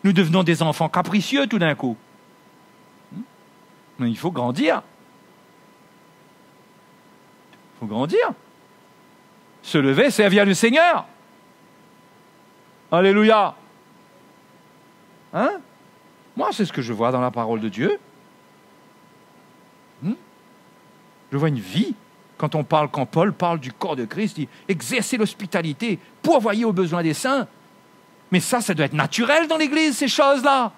Nous devenons des enfants capricieux tout d'un coup. Mais il faut grandir. Il faut grandir. Se lever, servir le Seigneur. Alléluia. Hein? Moi, c'est ce que je vois dans la parole de Dieu. Je vois une vie. Quand Paul parle du corps de Christ, il dit exercer l'hospitalité, pourvoyer aux besoins des saints. Mais ça doit être naturel dans l'Église, ces choses-là.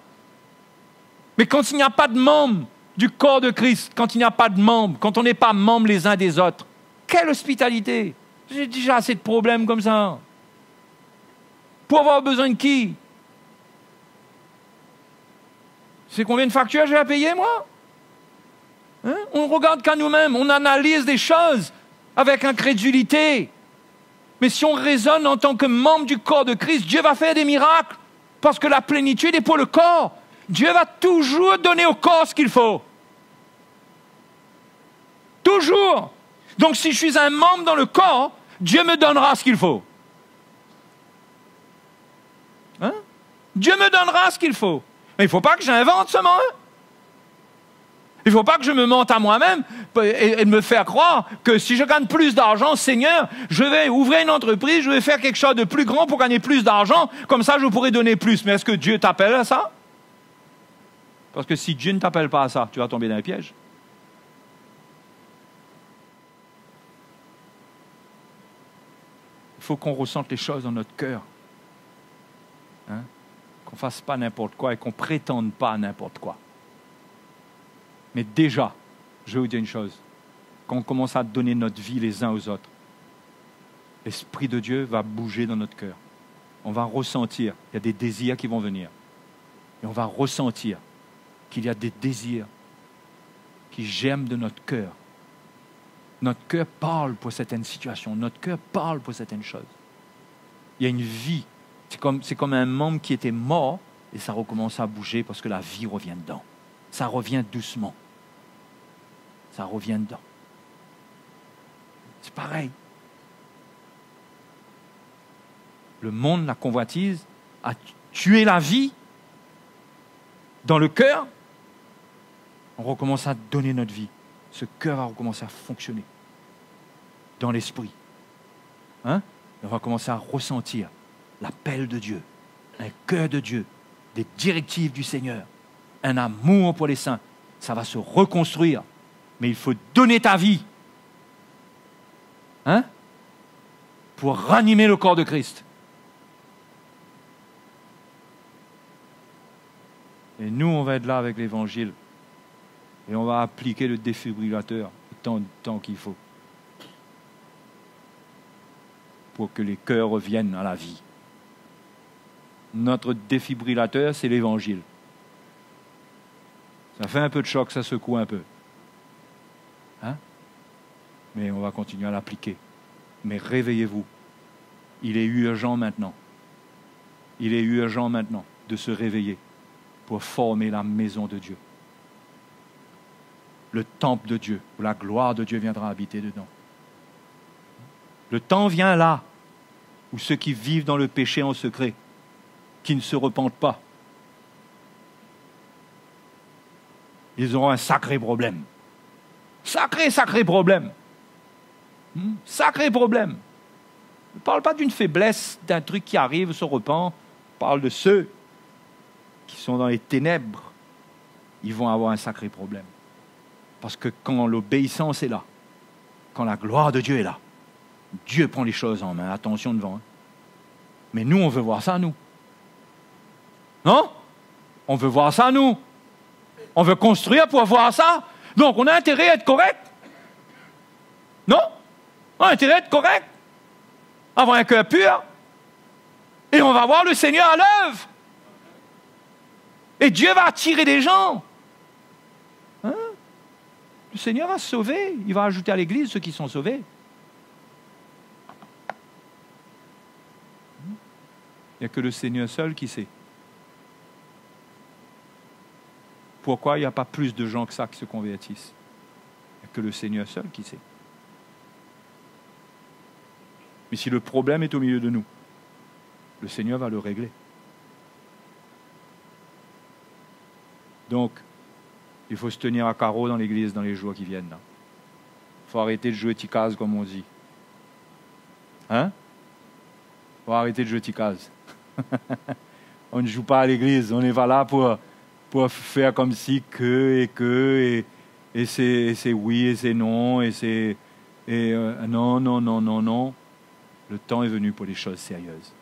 Mais quand il n'y a pas de membres du corps de Christ, quand il n'y a pas de membres, quand on n'est pas membres les uns des autres, quelle hospitalité? J'ai déjà assez de problèmes comme ça. Pour avoir besoin de qui? C'est combien de factures j'ai à payer, moi? Hein? On ne regarde qu'à nous-mêmes, on analyse des choses avec incrédulité. Mais si on raisonne en tant que membre du corps de Christ, Dieu va faire des miracles, parce que la plénitude est pour le corps. Dieu va toujours donner au corps ce qu'il faut. Toujours. Donc si je suis un membre dans le corps, Dieu me donnera ce qu'il faut. Hein? Dieu me donnera ce qu'il faut. Mais il ne faut pas que j'invente seulement. Il ne faut pas que je me mente à moi-même et me faire croire que si je gagne plus d'argent, Seigneur, je vais ouvrir une entreprise, je vais faire quelque chose de plus grand pour gagner plus d'argent, comme ça je pourrai donner plus. Mais est-ce que Dieu t'appelle à ça? Parce que si Dieu ne t'appelle pas à ça, tu vas tomber dans un piège. Il faut qu'on ressente les choses dans notre cœur. Hein? Qu'on ne fasse pas n'importe quoi et qu'on ne prétende pas à n'importe quoi. Mais déjà, je vais vous dire une chose. Quand on commence à donner notre vie les uns aux autres, l'Esprit de Dieu va bouger dans notre cœur. On va ressentir, il y a des désirs qui vont venir. Et on va ressentir qu'il y a des désirs qui germent de notre cœur. Notre cœur parle pour certaines situations. Notre cœur parle pour certaines choses. Il y a une vie. C'est comme un membre qui était mort et ça recommence à bouger parce que la vie revient dedans. Ça revient doucement. Ça revient dedans. C'est pareil. Le monde, la convoitise, a tué la vie dans le cœur. On recommence à donner notre vie. Ce cœur va recommencer à fonctionner dans l'esprit. Hein? On va commencer à ressentir l'appel de Dieu, un cœur de Dieu, des directives du Seigneur, un amour pour les saints. Ça va se reconstruire. Mais il faut donner ta vie. Hein? Pour ranimer le corps de Christ. Et nous, on va être là avec l'Évangile. Et on va appliquer le défibrillateur tant de temps qu'il faut. Pour que les cœurs reviennent à la vie. Notre défibrillateur, c'est l'Évangile. Ça fait un peu de choc, ça secoue un peu. Hein? Mais on va continuer à l'appliquer. Mais réveillez-vous. Il est urgent maintenant. Il est urgent maintenant de se réveiller pour former la maison de Dieu. Le temple de Dieu, où la gloire de Dieu viendra habiter dedans. Le temps vient là, où ceux qui vivent dans le péché en secret, qui ne se repentent pas, ils auront un sacré problème. Sacré problème. Sacré problème. Je ne parle pas d'une faiblesse, d'un truc qui arrive, se repent. Je parle de ceux qui sont dans les ténèbres. Ils vont avoir un sacré problème. Parce que quand l'obéissance est là, quand la gloire de Dieu est là, Dieu prend les choses en main. Attention devant. Mais nous, on veut voir ça, nous. Non? On veut voir ça, nous. On veut construire pour voir ça. Donc, on a intérêt à être correct. Non? On a intérêt à être correct. Avoir un cœur pur. Et on va voir le Seigneur à l'œuvre. Et Dieu va attirer des gens. Hein? Le Seigneur va sauver. Il va ajouter à l'Église ceux qui sont sauvés. Il n'y a que le Seigneur seul qui sait. Pourquoi il n'y a pas plus de gens que ça qui se convertissent? Il n'y a que le Seigneur seul qui sait. Mais si le problème est au milieu de nous, le Seigneur va le régler. Donc, il faut se tenir à carreau dans l'église dans les jours qui viennent. Il faut arrêter de jouer ticaz, comme on dit. Hein? Il faut arrêter de jouer ticaz. On ne joue pas à l'église, on n'est pas là pour faire comme si et c'est oui et c'est non non. Le temps est venu pour les choses sérieuses.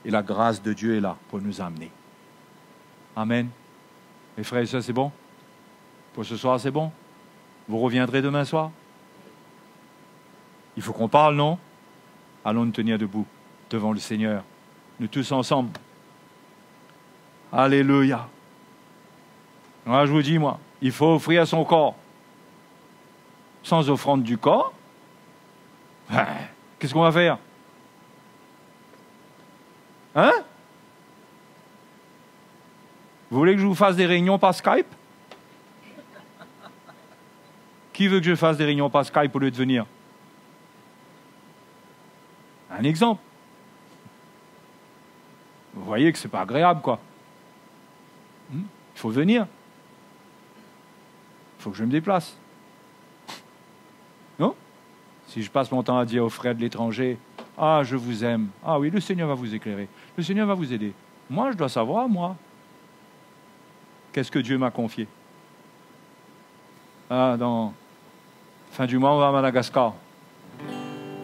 Et la grâce de Dieu est là pour nous amener. Amen. Mes frères et sœurs, c'est bon? Pour ce soir, c'est bon? Vous reviendrez demain soir? Il faut qu'on parle, non? Allons nous tenir debout devant le Seigneur. Nous tous ensemble. Alléluia. Moi, je vous dis, moi, il faut offrir son corps. Sans offrande du corps, qu'est-ce qu'on va faire? Hein? Vous voulez que je vous fasse des réunions par Skype? Qui veut que je fasse des réunions par Skype au lieu de venir? Un exemple. Vous voyez que c'est pas agréable, quoi. Il faut venir. Il faut que je me déplace. Non? Si je passe mon temps à dire aux frères de l'étranger, « Ah, je vous aime. » Ah oui, le Seigneur va vous éclairer. Le Seigneur va vous aider. Moi, je dois savoir, moi. Qu'est-ce que Dieu m'a confié? Ah, dans fin du mois, on va à Madagascar.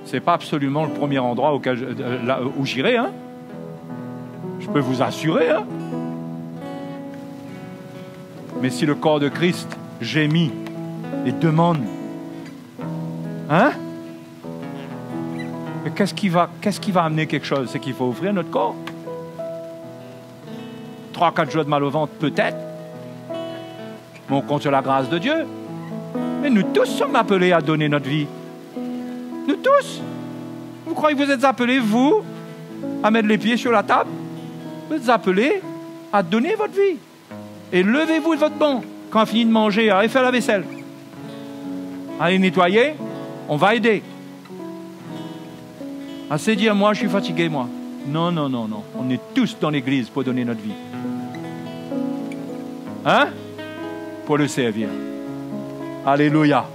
C'est pas absolument le premier endroit où j'irai, hein? Je peux vous assurer, hein? Mais si le corps de Christ gémit et demande, hein? Mais qu'est-ce qui va amener quelque chose? C'est qu'il faut ouvrir notre corps. 3-4 jours de mal au ventre, peut-être. Mais on compte sur la grâce de Dieu. Mais nous tous sommes appelés à donner notre vie. Nous tous. Vous croyez que vous êtes appelés, vous, à mettre les pieds sur la table? Vous êtes appelés à donner votre vie. Et levez-vous de votre banc quand on finit de manger, allez faire la vaisselle. Allez nettoyer, on va aider. Assez dire, moi je suis fatigué, moi. Non. On est tous dans l'église pour donner notre vie. Hein? Pour le servir. Alléluia.